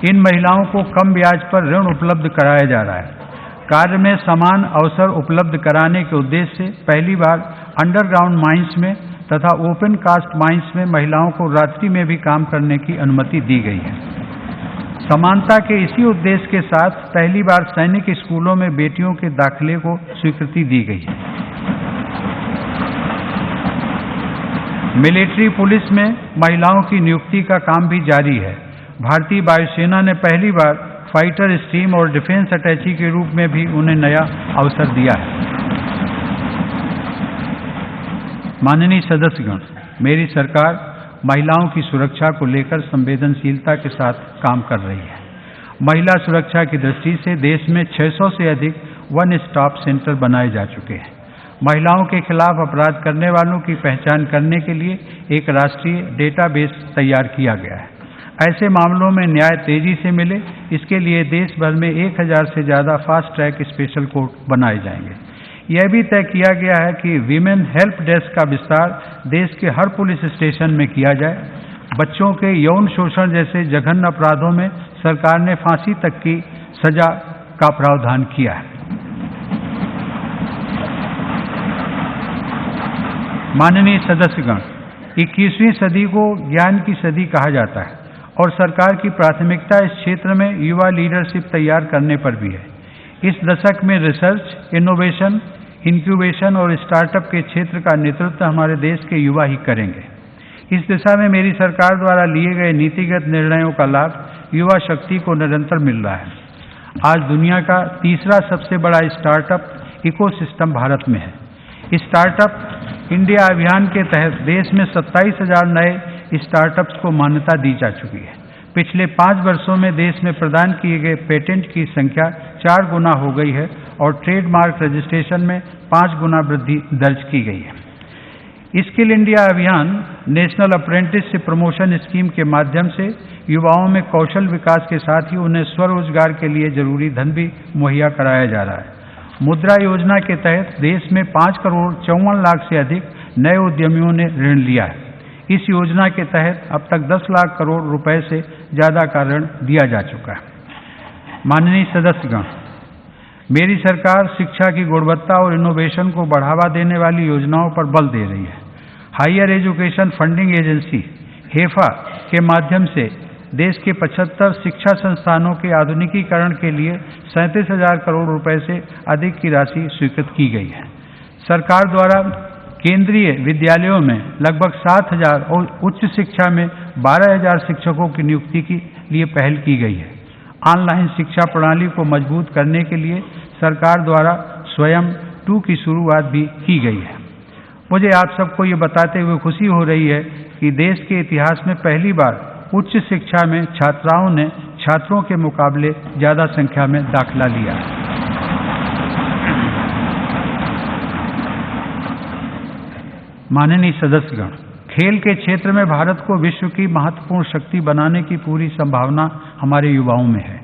इन महिलाओं को कम ब्याज पर ऋण उपलब्ध कराया जा रहा है। कार्य में समान अवसर उपलब्ध कराने के उद्देश्य से पहली बार अंडरग्राउंड माइंस में तथा ओपन कास्ट माइंस में महिलाओं को रात्रि में भी काम करने की अनुमति दी गई है। समानता के इसी उद्देश्य के साथ पहली बार सैनिक स्कूलों में बेटियों के दाखिले को स्वीकृति दी गई है। मिलिट्री पुलिस में महिलाओं की नियुक्ति का काम भी जारी है। भारतीय वायुसेना ने पहली बार फाइटर स्ट्रीम और डिफेंस अटैची के रूप में भी उन्हें नया अवसर दिया है। माननीय सदस्यगण, मेरी सरकार महिलाओं की सुरक्षा को लेकर संवेदनशीलता के साथ काम कर रही है। महिला सुरक्षा की दृष्टि से देश में 600 से अधिक वन स्टॉप सेंटर बनाए जा चुके हैं। महिलाओं के खिलाफ अपराध करने वालों की पहचान करने के लिए एक राष्ट्रीय डेटाबेस तैयार किया गया है। ऐसे मामलों में न्याय तेजी से मिले, इसके लिए देश भर में 1000 से ज़्यादा फास्ट ट्रैक स्पेशल कोर्ट बनाए जाएंगे। यह भी तय किया गया है कि वीमेन हेल्प डेस्क का विस्तार देश के हर पुलिस स्टेशन में किया जाए। बच्चों के यौन शोषण जैसे जघन्य अपराधों में सरकार ने फांसी तक की सजा का प्रावधान किया है। माननीय सदस्यगण, 21वीं सदी को ज्ञान की सदी कहा जाता है और सरकार की प्राथमिकता इस क्षेत्र में युवा लीडरशिप तैयार करने पर भी है। इस दशक में रिसर्च, इनोवेशन, इंक्यूबेशन और स्टार्टअप के क्षेत्र का नेतृत्व हमारे देश के युवा ही करेंगे। इस दिशा में मेरी सरकार द्वारा लिए गए नीतिगत निर्णयों का लाभ युवा शक्ति को निरंतर मिल रहा है। आज दुनिया का तीसरा सबसे बड़ा स्टार्टअप इकोसिस्टम भारत में है। स्टार्टअप इंडिया अभियान के तहत देश में 27,000 नए स्टार्टअप्स को मान्यता दी जा चुकी है। पिछले 5 वर्षों में देश में प्रदान किए गए पेटेंट की संख्या 4 गुना हो गई है और ट्रेडमार्क रजिस्ट्रेशन में 5 गुना वृद्धि दर्ज की गई है। स्किल इंडिया अभियान नेशनल अप्रेंटिसशिप प्रमोशन स्कीम के माध्यम से युवाओं में कौशल विकास के साथ ही उन्हें स्वरोजगार के लिए जरूरी धन भी मुहैया कराया जा रहा है। मुद्रा योजना के तहत देश में 5 करोड़ 54 लाख से अधिक नए उद्यमियों ने ऋण लिया है। इस योजना के तहत अब तक 10 लाख करोड़ रुपए से ज्यादा का ऋण दिया जा चुका है। माननीय सदस्यगण, मेरी सरकार शिक्षा की गुणवत्ता और इनोवेशन को बढ़ावा देने वाली योजनाओं पर बल दे रही है। हायर एजुकेशन फंडिंग एजेंसी हेफा के माध्यम से देश के 75 शिक्षा संस्थानों के आधुनिकीकरण के लिए 37,000 करोड़ रुपए से अधिक की राशि स्वीकृत की गई है। सरकार द्वारा केंद्रीय विद्यालयों में लगभग 7,000 और उच्च शिक्षा में 12,000 शिक्षकों की नियुक्ति के लिए पहल की गई है। ऑनलाइन शिक्षा प्रणाली को मजबूत करने के लिए सरकार द्वारा स्वयं 2 की शुरुआत भी की गई है। मुझे आप सबको ये बताते हुए खुशी हो रही है कि देश के इतिहास में पहली बार उच्च शिक्षा में छात्राओं ने छात्रों के मुकाबले ज्यादा संख्या में दाखिला लिया है। माननीय सदस्यगण, खेल के क्षेत्र में भारत को विश्व की महत्वपूर्ण शक्ति बनाने की पूरी संभावना हमारे युवाओं में है।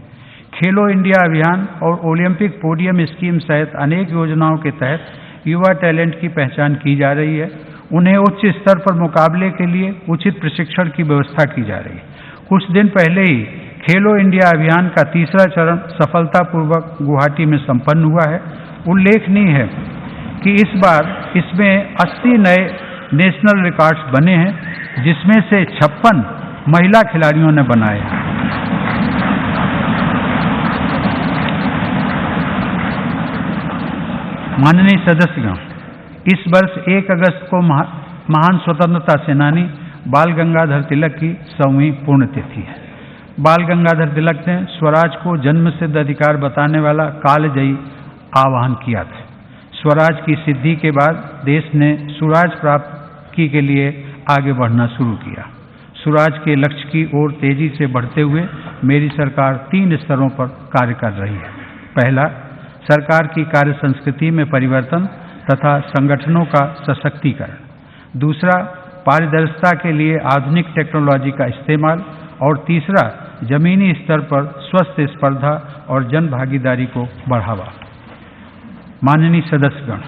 खेलो इंडिया अभियान और ओलंपिक पोडियम स्कीम सहित अनेक योजनाओं के तहत युवा टैलेंट की पहचान की जा रही है। उन्हें उच्च स्तर पर मुकाबले के लिए उचित प्रशिक्षण की व्यवस्था की जा रही है। कुछ दिन पहले ही खेलो इंडिया अभियान का तीसरा चरण सफलतापूर्वक गुवाहाटी में संपन्न हुआ है उल्लेखनीय है कि इस बार इसमें 80 नए नेशनल रिकॉर्ड्स बने हैं, जिसमें से 56 महिला खिलाड़ियों ने बनाए हैं। माननीय सदस्यगण, इस वर्ष 1 अगस्त को महान स्वतंत्रता सेनानी बाल गंगाधर तिलक की 100वीं पुण्यतिथि है। बाल गंगाधर तिलक ने स्वराज को जन्मसिद्ध अधिकार बताने वाला कालजयी आह्वान किया था। स्वराज की सिद्धि के बाद देश ने सुराज प्राप्ति के लिए आगे बढ़ना शुरू किया। सुराज के लक्ष्य की ओर तेजी से बढ़ते हुए मेरी सरकार 3 स्तरों पर कार्य कर रही है। पहला, सरकार की कार्य संस्कृति में परिवर्तन तथा संगठनों का सशक्तिकरण। दूसरा, पारदर्शिता के लिए आधुनिक टेक्नोलॉजी का इस्तेमाल। और तीसरा, जमीनी स्तर पर स्वस्थ स्पर्धा और जन भागीदारी को बढ़ावा। माननीय सदस्यगण,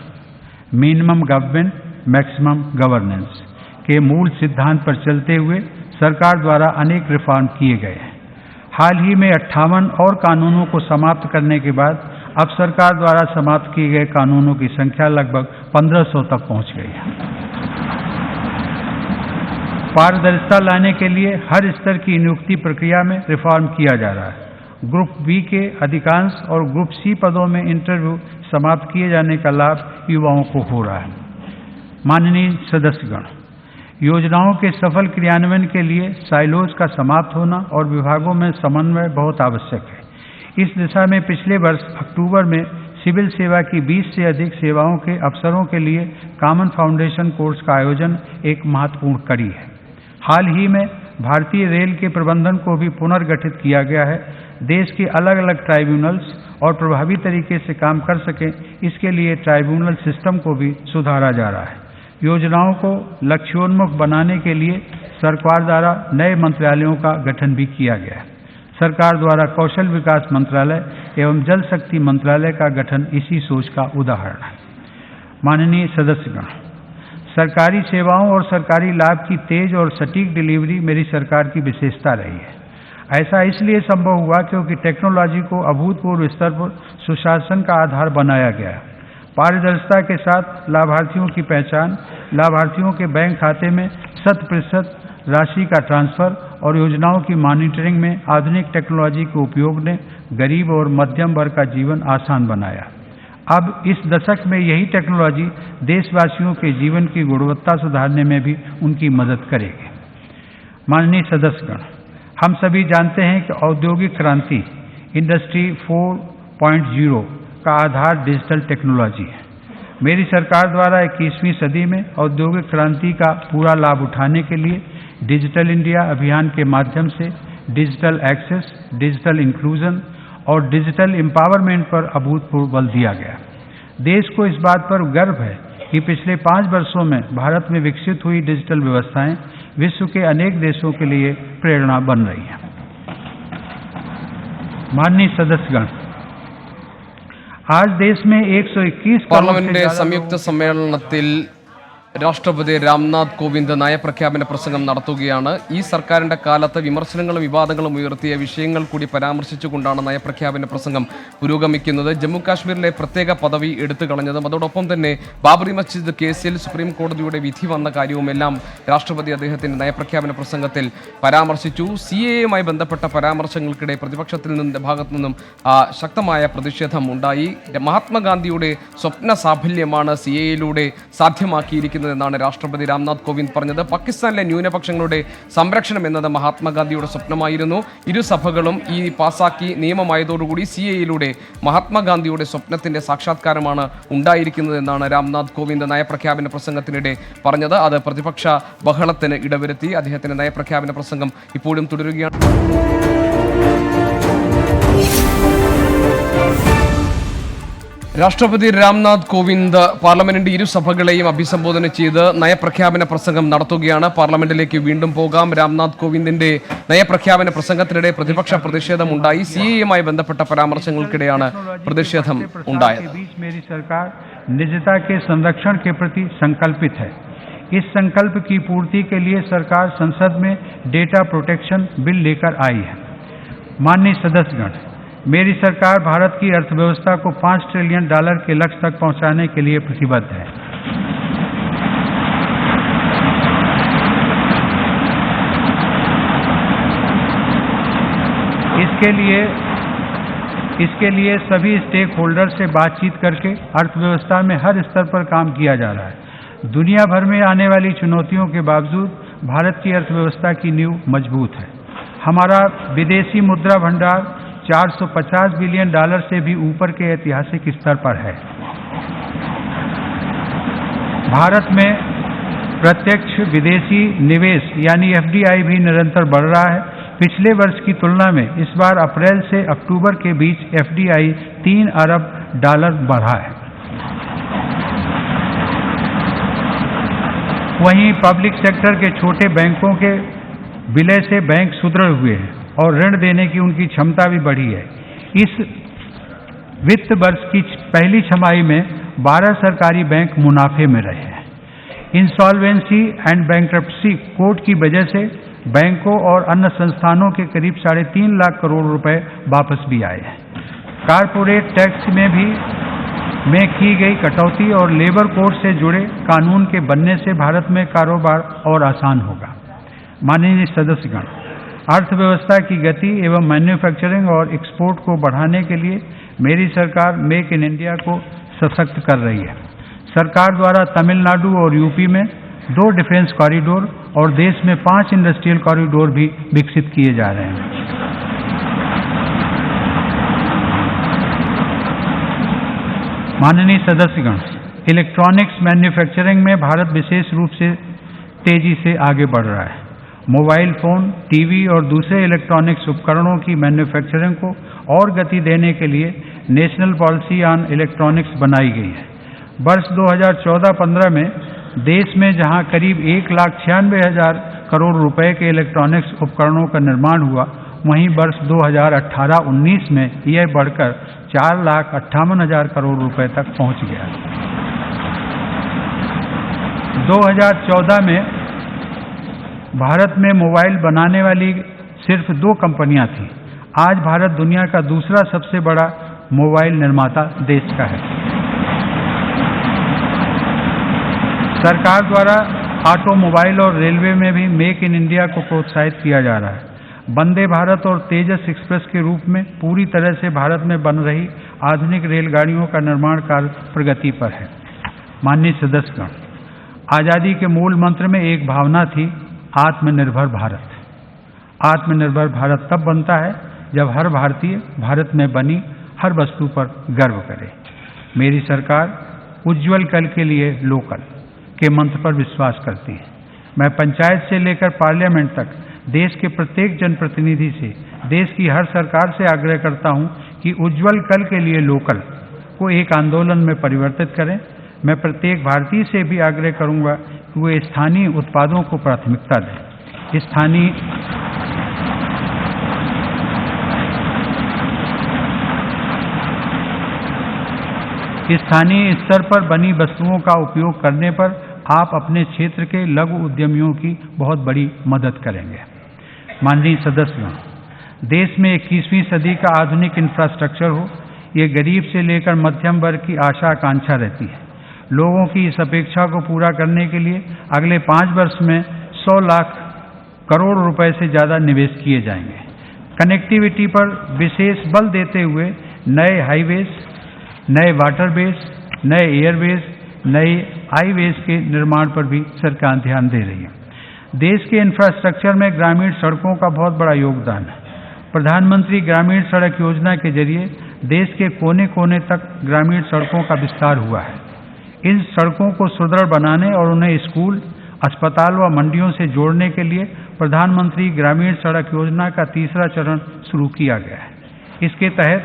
मिनिमम गवर्नमेंट मैक्सिमम गवर्नेंस के मूल सिद्धांत पर चलते हुए सरकार द्वारा अनेक रिफॉर्म किए गए हैं। हाल ही में 58 और कानूनों को समाप्त करने के बाद अब सरकार द्वारा समाप्त किए गए कानूनों की संख्या लगभग 1500 तक पहुंच गई है। पारदर्शिता लाने के लिए हर स्तर की नियुक्ति प्रक्रिया में रिफॉर्म किया जा रहा है। ग्रुप बी के अधिकांश और ग्रुप सी पदों में इंटरव्यू समाप्त किए जाने का लाभ युवाओं को हो रहा है। माननीय सदस्यगण, योजनाओं के सफल क्रियान्वयन के लिए साइलोज का समाप्त होना और विभागों में समन्वय बहुत आवश्यक है। इस दिशा में पिछले वर्ष अक्टूबर में सिविल सेवा की 20 से अधिक सेवाओं के अफसरों के लिए कॉमन फाउंडेशन कोर्स का आयोजन एक महत्वपूर्ण कड़ी है। हाल ही में भारतीय रेल के प्रबंधन को भी पुनर्गठित किया गया है। देश के अलग अलग ट्राइब्यूनल्स और प्रभावी तरीके से काम कर सकें, इसके लिए ट्राइब्यूनल सिस्टम को भी सुधारा जा रहा है। योजनाओं को लक्ष्योन्मुख बनाने के लिए सरकार द्वारा नए मंत्रालयों का गठन भी किया गया है। सरकार द्वारा कौशल विकास मंत्रालय एवं जल शक्ति मंत्रालय का गठन इसी सोच का उदाहरण है। माननीय सदस्यगण, सरकारी सेवाओं और सरकारी लाभ की तेज और सटीक डिलीवरी मेरी सरकार की विशेषता रही है। ऐसा इसलिए संभव हुआ क्योंकि टेक्नोलॉजी को अभूतपूर्व स्तर पर सुशासन का आधार बनाया गया है। पारदर्शिता के साथ लाभार्थियों की पहचान, लाभार्थियों के बैंक खाते में 100% राशि का ट्रांसफर और योजनाओं की मॉनिटरिंग में आधुनिक टेक्नोलॉजी के उपयोग ने गरीब और मध्यम वर्ग का जीवन आसान बनाया। अब इस दशक में यही टेक्नोलॉजी देशवासियों के जीवन की गुणवत्ता सुधारने में भी उनकी मदद करेगी। माननीय सदस्यगण, हम सभी जानते हैं कि औद्योगिक क्रांति इंडस्ट्री 4.0 का आधार डिजिटल टेक्नोलॉजी है। मेरी सरकार द्वारा 21वीं सदी में औद्योगिक क्रांति का पूरा लाभ उठाने के लिए डिजिटल इंडिया अभियान के माध्यम से डिजिटल एक्सेस, डिजिटल इंक्लूजन और डिजिटल एम्पावरमेंट पर अभूतपूर्व बल दिया गया। देश को इस बात पर गर्व है कि पिछले 5 वर्षों में भारत में विकसित हुई डिजिटल व्यवस्थाएं विश्व के अनेक देशों के लिए प्रेरणा बन रही हैं। माननीय सदस्यगण, आज देश में 121 പാർലമെന്റിന്റെ സംയുക്ത സമ്മേളനത്തിൽ രാഷ്ട്രപതി രാംനാഥ് കോവിന്ദ് നയപ്രഖ്യാപന പ്രസംഗം നടത്തുകയാണ്. ഈ സർക്കാരിന്റെ കാലത്ത് വിമർശനങ്ങളും വിവാദങ്ങളും ഉയർത്തിയ വിഷയങ്ങൾ കൂടി പരാമർശിച്ചുകൊണ്ടാണ് നയപ്രഖ്യാപന പ്രസംഗം പുരോഗമിക്കുന്നത്. ജമ്മു കാശ്മീരിലെ പ്രത്യേക പദവി എടുത്തു കളഞ്ഞതും അതോടൊപ്പം തന്നെ ബാബറി മസ്ജിദ് കേസിൽ സുപ്രീം കോടതിയുടെ വിധി വന്ന കാര്യവുമെല്ലാം രാഷ്ട്രപതി അദ്ദേഹത്തിന്റെ നയപ്രഖ്യാപന പ്രസംഗത്തിൽ പരാമർശിച്ചു. CAA-യുമായി ബന്ധപ്പെട്ട പരാമർശങ്ങൾക്കിടെ പ്രതിപക്ഷത്തിന്റെ ഭാഗത്തു നിന്നും ശക്തമായ പ്രതിഷേധം ഉണ്ടായി. മഹാത്മാഗാന്ധിയുടെ സ്വപ്ന സാഫല്യമാണ് CAA-യിലൂടെ സാധ്യമാക്കിയിരിക്കുന്നത് എന്നാണ് രാഷ്ട്രപതി രാംനാഥ് കോവിന്ദ് പറഞ്ഞത്. പാകിസ്ഥാനിലെ ന്യൂനപക്ഷങ്ങളുടെ സംരക്ഷണം എന്നത് മഹാത്മാഗാന്ധിയുടെ സ്വപ്നമായിരുന്നു. ഇരുസഭകളും ഈ പാസാക്കി നിയമമായതോടുകൂടി CAA-യിലൂടെ മഹാത്മാഗാന്ധിയുടെ സ്വപ്നത്തിന്റെ സാക്ഷാത്കാരമാണ് ഉണ്ടായിരിക്കുന്നത് എന്നാണ് രാംനാഥ് കോവിന്ദ് നയപ്രഖ്യാപന പ്രസംഗത്തിനിടെ പറഞ്ഞത്. അത് പ്രതിപക്ഷ ബഹളത്തിന് ഇടവരുത്തി. അദ്ദേഹത്തിന്റെ നയപ്രഖ്യാപന പ്രസംഗം ഇപ്പോഴും തുടരുകയാണ്. രാഷ്ട്രപതി രാംനാഥ് കോവിന്ദ് പാർലമെന്റിന്റെ ഇരുസഭകളെയും അഭിസംബോധന ചെയ്ത് നയപ്രഖ്യാപന പ്രസംഗം നടത്തുകയാണ്. പാർലമെന്റിലേക്ക് വീണ്ടും പോകാം. രാംനാഥ് കോവിന്ദിന്റെ നയപ്രഖ്യാപന പ്രസംഗത്തിനിടെ പ്രതിപക്ഷ പ്രതിഷേധമുണ്ടായി. CAA-യുമായി ബന്ധപ്പെട്ട പരാമർശങ്ങൾക്കിടെയാണ് പ്രതിഷേധം ഉണ്ടായത്. मेरी सरकार निजता के संरक्षण के प्रति संकल्पित है। इस संकल्प की पूर्ति के लिए सरकार संसद में डेटा प्रोटेक्शन बिल लेकर आई है। माननीय सदस्यगण, मेरी सरकार भारत की अर्थव्यवस्था को $5 ट्रिलियन के लक्ष्य तक पहुंचाने के लिए प्रतिबद्ध है। इसके लिए सभी स्टेक होल्डर से बातचीत करके अर्थव्यवस्था में हर स्तर पर काम किया जा रहा है। दुनिया भर में आने वाली चुनौतियों के बावजूद भारत की अर्थव्यवस्था की नींव मजबूत है। हमारा विदेशी मुद्रा भंडार $450 बिलियन से भी ऊपर के ऐतिहासिक स्तर पर है। भारत में प्रत्यक्ष विदेशी निवेश यानी FDI भी निरंतर बढ़ रहा है। पिछले वर्ष की तुलना में इस बार अप्रैल से अक्टूबर के बीच FDI $3 अरब बढ़ा है। वहीं पब्लिक सेक्टर के छोटे बैंकों के विलय से बैंक सुदृढ़ हुए हैं और ऋण देने की उनकी क्षमता भी बढ़ी है। इस वित्त वर्ष की पहली छमाही में 12 सरकारी बैंक मुनाफे में रहे हैं। इंसॉल्वेंसी एंड बैंक्रप्सी कोड की वजह से बैंकों और अन्य संस्थानों के करीब 3.5 लाख करोड़ रुपए वापस भी आए हैं। कारपोरेट टैक्स में की गई कटौती और लेबर कोड से जुड़े कानून के बनने से भारत में कारोबार और आसान होगा। माननीय सदस्यगण, अर्थव्यवस्था की गति एवं मैन्युफैक्चरिंग और एक्सपोर्ट को बढ़ाने के लिए मेरी सरकार मेक इन इंडिया को सशक्त कर रही है। सरकार द्वारा तमिलनाडु और यूपी में 2 डिफेंस कॉरिडोर और देश में 5 इंडस्ट्रियल कॉरिडोर भी विकसित किए जा रहे हैं। माननीय सदस्यगण, इलेक्ट्रॉनिक्स मैन्युफैक्चरिंग में भारत विशेष रूप से तेजी से आगे बढ़ रहा है। मोबाइल फोन, टीवी और दूसरे इलेक्ट्रॉनिक्स उपकरणों की मैन्युफैक्चरिंग को और गति देने के लिए नेशनल पॉलिसी ऑन इलेक्ट्रॉनिक्स बनाई गई है। वर्ष 2014-15 में देश में जहां करीब 1,96,000 करोड़ रुपए के इलेक्ट्रॉनिक्स उपकरणों का निर्माण हुआ, वहीं वर्ष 2018-19 में यह बढ़कर 4,58,000 करोड़ रुपए तक पहुंच गया। 2014 में भारत में मोबाइल बनाने वाली सिर्फ 2 कंपनियां थीं। आज भारत दुनिया का दूसरा सबसे बड़ा मोबाइल निर्माता देश का है। सरकार द्वारा ऑटोमोबाइल और रेलवे में भी मेक इन इंडिया को प्रोत्साहित किया जा रहा है। वंदे भारत और तेजस एक्सप्रेस के रूप में पूरी तरह से भारत में बन रही आधुनिक रेलगाड़ियों का निर्माण कार्य प्रगति पर है। माननीय सदस्यगण, आजादी के मूल मंत्र में एक भावना थी, आत्मनिर्भर भारत। आत्मनिर्भर भारत तब बनता है जब हर भारतीय भारत में बनी हर वस्तु पर गर्व करे। मेरी सरकार उज्जवल कल के लिए लोकल के मंत्र पर विश्वास करती है। मैं पंचायत से लेकर पार्लियामेंट तक देश के प्रत्येक जनप्रतिनिधि से, देश की हर सरकार से आग्रह करता हूं कि उज्जवल कल के लिए लोकल को एक आंदोलन में परिवर्तित करें। मैं प्रत्येक भारतीय से भी आग्रह करूंगा कि वे स्थानीय उत्पादों को प्राथमिकता दें। स्थानीय स्तर पर बनी वस्तुओं का उपयोग करने पर आप अपने क्षेत्र के लघु उद्यमियों की बहुत बड़ी मदद करेंगे। माननीय सदस्यों, देश में 21वीं सदी का आधुनिक इंफ्रास्ट्रक्चर हो, ये गरीब से लेकर मध्यम वर्ग की आशा आकांक्षा रहती है। लोगों की इस अपेक्षा को पूरा करने के लिए अगले 5 वर्ष में 100 लाख करोड़ रुपए से ज़्यादा निवेश किए जाएंगे। कनेक्टिविटी पर विशेष बल देते हुए नए हाईवेज, नए वाटरवेज, नए एयरवेज, नए हाईवेज के निर्माण पर भी सरकार ध्यान दे रही है। देश के इंफ्रास्ट्रक्चर में ग्रामीण सड़कों का बहुत बड़ा योगदान है। प्रधानमंत्री ग्रामीण सड़क योजना के जरिए देश के कोने कोने तक ग्रामीण सड़कों का विस्तार हुआ है। इन सड़कों को सुदृढ़ बनाने और उन्हें स्कूल, अस्पताल व मंडियों से जोड़ने के लिए प्रधानमंत्री ग्रामीण सड़क योजना का तीसरा चरण शुरू किया गया है। इसके तहत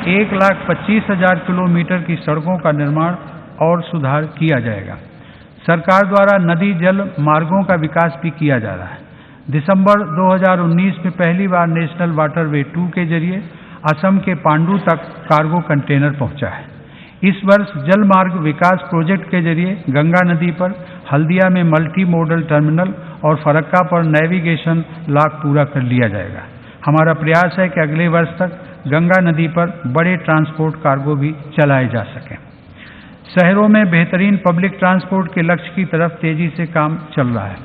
1,25,000 किलोमीटर की सड़कों का निर्माण और सुधार किया जाएगा। सरकार द्वारा नदी जल मार्गों का विकास भी किया जा रहा है। दिसंबर 2019 में पहली बार नेशनल वाटरवे 2 के जरिए असम के पांडु तक कार्गो कंटेनर पहुंचा है। इस वर्ष जल मार्ग विकास प्रोजेक्ट के जरिए गंगा नदी पर हल्दिया में मल्टी मोडल टर्मिनल और फरक्का पर नेविगेशन लॉक पूरा कर लिया जाएगा। हमारा प्रयास है कि अगले वर्ष तक गंगा नदी पर बड़े ट्रांसपोर्ट कार्गो भी चलाए जा सकें। शहरों में बेहतरीन पब्लिक ट्रांसपोर्ट के लक्ष्य की तरफ तेजी से काम चल रहा है।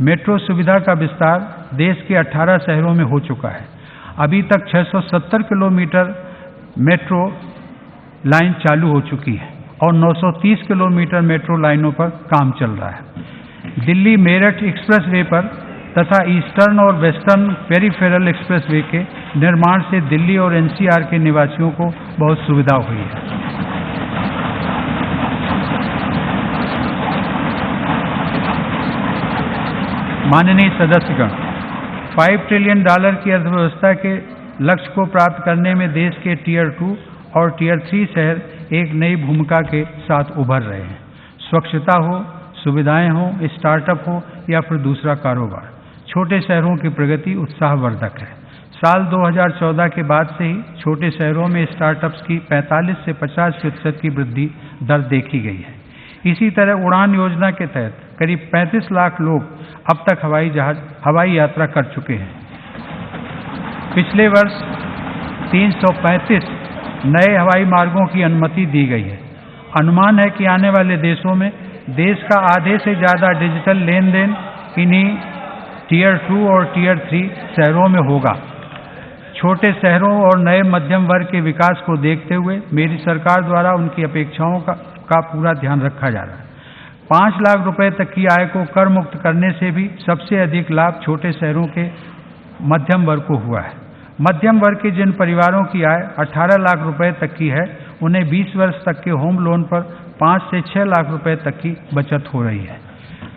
मेट्रो सुविधा का विस्तार देश के 18 शहरों में हो चुका है। अभी तक 670 किलोमीटर मेट्रो लाइन चालू हो चुकी है और 930 किलोमीटर मेट्रो लाइनों पर काम चल रहा है। दिल्ली मेरठ एक्सप्रेसवे पर तथा ईस्टर्न और वेस्टर्न पेरिफेरल एक्सप्रेसवे के निर्माण से दिल्ली और एनसीआर के निवासियों को बहुत सुविधा हुई है। माननीय सदस्यगण, $5 ट्रिलियन की अर्थव्यवस्था के लक्ष्य को प्राप्त करने में देश के टियर 2 और टियर 3 शहर एक नई भूमिका के साथ उभर रहे हैं। स्वच्छता हो, सुविधाएं हो, स्टार्टअप हो या फिर दूसरा कारोबार, छोटे शहरों की प्रगति उत्साहवर्धक है। साल 2014 के बाद से ही छोटे शहरों में स्टार्टअप्स की 45 से 50% की वृद्धि दर देखी गई है। इसी तरह उड़ान योजना के तहत करीब 35 लाख लोग अब तक हवाई यात्रा कर चुके हैं। पिछले वर्ष 335 नए हवाई मार्गों की अनुमति दी गई है। अनुमान है कि आने वाले देशों में देश का आधे से ज़्यादा डिजिटल लेन देन इन्हीं टियर 2 और टियर 3 शहरों में होगा। छोटे शहरों और नए मध्यम वर्ग के विकास को देखते हुए मेरी सरकार द्वारा उनकी अपेक्षाओं का पूरा ध्यान रखा जा रहा है। 5 लाख रुपए तक की आय को कर मुक्त करने से भी सबसे अधिक लाभ छोटे शहरों के मध्यम वर्ग को हुआ है। मध्यम वर्ग के जिन परिवारों की आय 18 लाख रुपए तक की है, उन्हें 20 वर्ष तक के होम लोन पर 5 से 6 लाख रुपए तक की बचत हो रही है।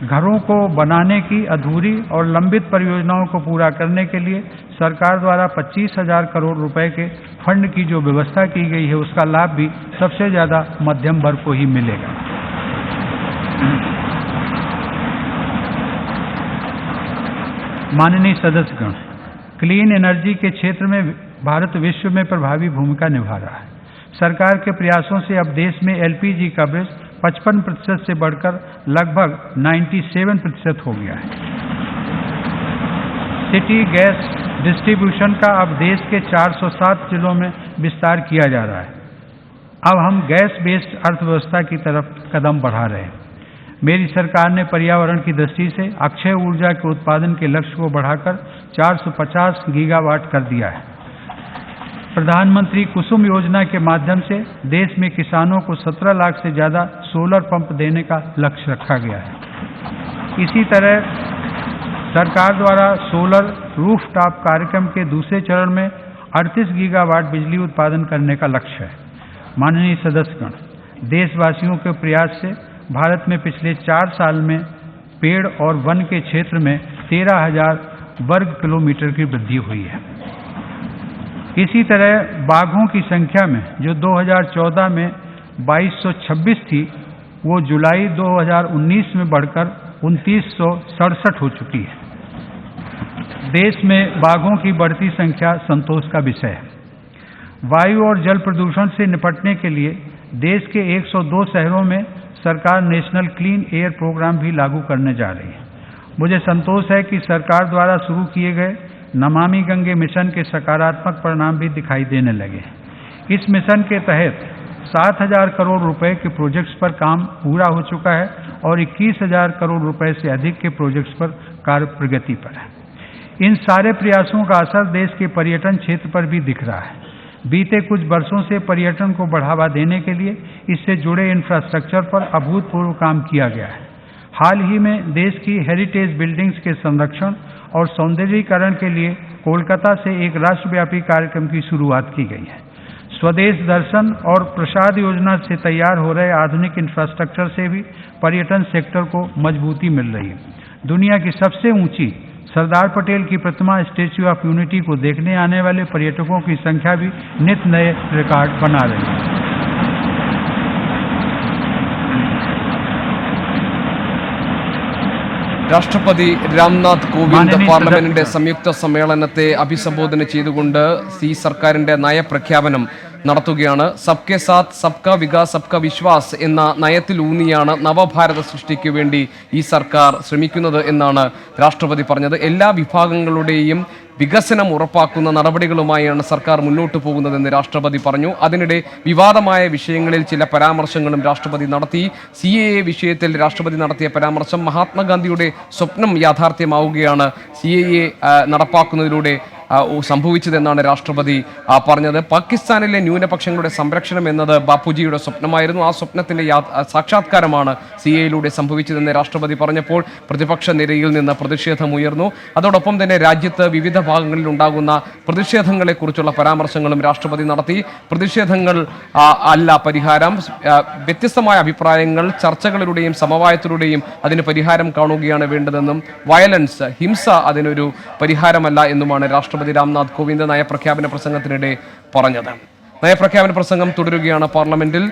घरों को बनाने की अधूरी और लंबित परियोजनाओं को पूरा करने के लिए सरकार द्वारा 25,000 करोड़ रुपए के फंड की जो व्यवस्था की गई है, उसका लाभ भी सबसे ज़्यादा मध्यम वर्ग को ही मिलेगा। माननीय सदस्यगण, क्लीन एनर्जी के क्षेत्र में भारत विश्व में प्रभावी भूमिका निभा रहा है। सरकार के प्रयासों से अब देश में एलपीजी कवरेज 55% से बढ़कर लगभग 97% हो गया है। सिटी गैस डिस्ट्रीब्यूशन का अब देश के 407 जिलों में विस्तार किया जा रहा है। अब हम गैस बेस्ड अर्थव्यवस्था की तरफ कदम बढ़ा रहे हैं। मेरी सरकार ने पर्यावरण की दृष्टि से अक्षय ऊर्जा के उत्पादन के लक्ष्य को बढ़ाकर 450 गीगावाट कर दिया है। प्रधानमंत्री कुसुम योजना के माध्यम से देश में किसानों को 17 लाख से ज़्यादा सोलर पंप देने का लक्ष्य रखा गया है। इसी तरह सरकार द्वारा सोलर रूफटॉप कार्यक्रम के दूसरे चरण में 38 गीगावाट बिजली उत्पादन करने का लक्ष्य है। माननीय सदस्यगण, देशवासियों के प्रयास से भारत में पिछले 4 साल में पेड़ और वन के क्षेत्र में 13,000 वर्ग किलोमीटर की वृद्धि हुई है। इसी तरह बाघों की संख्या में जो 2014 में 2226 थी, वो जुलाई 2019 में बढ़कर 2967 हो चुकी है। देश में बाघों की बढ़ती संख्या संतोष का विषय है। वायु और जल प्रदूषण से निपटने के लिए देश के 102 शहरों में सरकार नेशनल क्लीन एयर प्रोग्राम भी लागू करने जा रही है। मुझे संतोष है कि सरकार द्वारा शुरू किए गए नमामि गंगे मिशन के सकारात्मक परिणाम भी दिखाई देने लगे। इस मिशन के तहत 7,000 करोड़ रुपए के प्रोजेक्ट्स पर काम पूरा हो चुका है और 21,000 करोड़ रुपए से अधिक के प्रोजेक्ट्स पर कार्य प्रगति पर है। इन सारे प्रयासों का असर देश के पर्यटन क्षेत्र पर भी दिख रहा है। बीते कुछ वर्षों से पर्यटन को बढ़ावा देने के लिए इससे जुड़े इंफ्रास्ट्रक्चर पर अभूतपूर्व काम किया गया है। हाल ही में देश की हेरिटेज बिल्डिंग्स के संरक्षण और सौंदर्यीकरण के लिए कोलकाता से एक राष्ट्रव्यापी कार्यक्रम की शुरुआत की गई है। स्वदेश दर्शन और प्रसाद योजना से तैयार हो रहे आधुनिक इंफ्रास्ट्रक्चर से भी पर्यटन सेक्टर को मजबूती मिल रही है। दुनिया की सबसे ऊंची सरदार पटेल की प्रतिमा स्टैच्यू ऑफ यूनिटी को देखने आने वाले पर्यटकों की संख्या भी नित नए रिकॉर्ड बना रही है। രാഷ്ട്രപതി രാംനാഥ് കോവിന്ദ് പാർലമെന്റിന്റെ സംയുക്ത സമ്മേളനത്തെ അഭിസംബോധന ചെയ്തുകൊണ്ട് ഈ സർക്കാരിന്റെ നയപ്രഖ്യാപനം നടത്തുകയാണ്. സബ്കെ സാത്ത് സബ്കാ വികാസ് സബ്കാ വിശ്വാസ് എന്ന നയത്തിൽ ഊന്നിയാണ് നവഭാരത സൃഷ്ടിക്ക് വേണ്ടി ഈ സർക്കാർ ശ്രമിക്കുന്നത് എന്നാണ് രാഷ്ട്രപതി പറഞ്ഞത്. എല്ലാ വിഭാഗങ്ങളുടെയും വികസനം ഉറപ്പാക്കുന്ന നടപടികളുമായാണ് സർക്കാർ മുന്നോട്ട് പോകുന്നതെന്ന് രാഷ്ട്രപതി പറഞ്ഞു. അതിനിടെ വിവാദമായ വിഷയങ്ങളിൽ ചില പരാമർശങ്ങളും രാഷ്ട്രപതി നടത്തി. CAA വിഷയത്തിൽ രാഷ്ട്രപതി നടത്തിയ പരാമർശം മഹാത്മാഗാന്ധിയുടെ സ്വപ്നം യാഥാർത്ഥ്യമാവുകയാണ് CAA നടപ്പാക്കുന്നതിലൂടെ സംഭവിച്ചതെന്നാണ് രാഷ്ട്രപതി പറഞ്ഞത്. പാകിസ്ഥാനിലെ ന്യൂനപക്ഷങ്ങളുടെ സംരക്ഷണം എന്നത് ബാപ്പുജിയുടെ സ്വപ്നമായിരുന്നു. ആ സ്വപ്നത്തിന്റെ സാക്ഷാത്കാരമാണ് CAA സംഭവിച്ചതെന്ന് രാഷ്ട്രപതി പറഞ്ഞപ്പോൾ പ്രതിപക്ഷ നിരയിൽ നിന്ന് പ്രതിഷേധമുയർന്നു. അതോടൊപ്പം തന്നെ രാജ്യത്ത് വിവിധ ഭാഗങ്ങളിൽ ഉണ്ടാകുന്ന പ്രതിഷേധങ്ങളെക്കുറിച്ചുള്ള പരാമർശങ്ങളും രാഷ്ട്രപതി നടത്തി. പ്രതിഷേധങ്ങൾ അല്ല പരിഹാരം, വ്യത്യസ്തമായ അഭിപ്രായങ്ങൾ ചർച്ചകളിലൂടെയും സമവായത്തിലൂടെയും അതിന് പരിഹാരം കാണുകയാണ് വേണ്ടതെന്നും വയലൻസ്, ഹിംസ അതിനൊരു പരിഹാരമല്ല എന്നുമാണ് രാഷ്ട്രപതി രാംനാഥ് കോവിന്ദ് നയപ്രഖ്യാപന പ്രസംഗത്തിനിടെ പറഞ്ഞത്. നയപ്രഖ്യാപന പ്രസംഗം തുടരുകയാണ് പാർലമെന്റിൽ.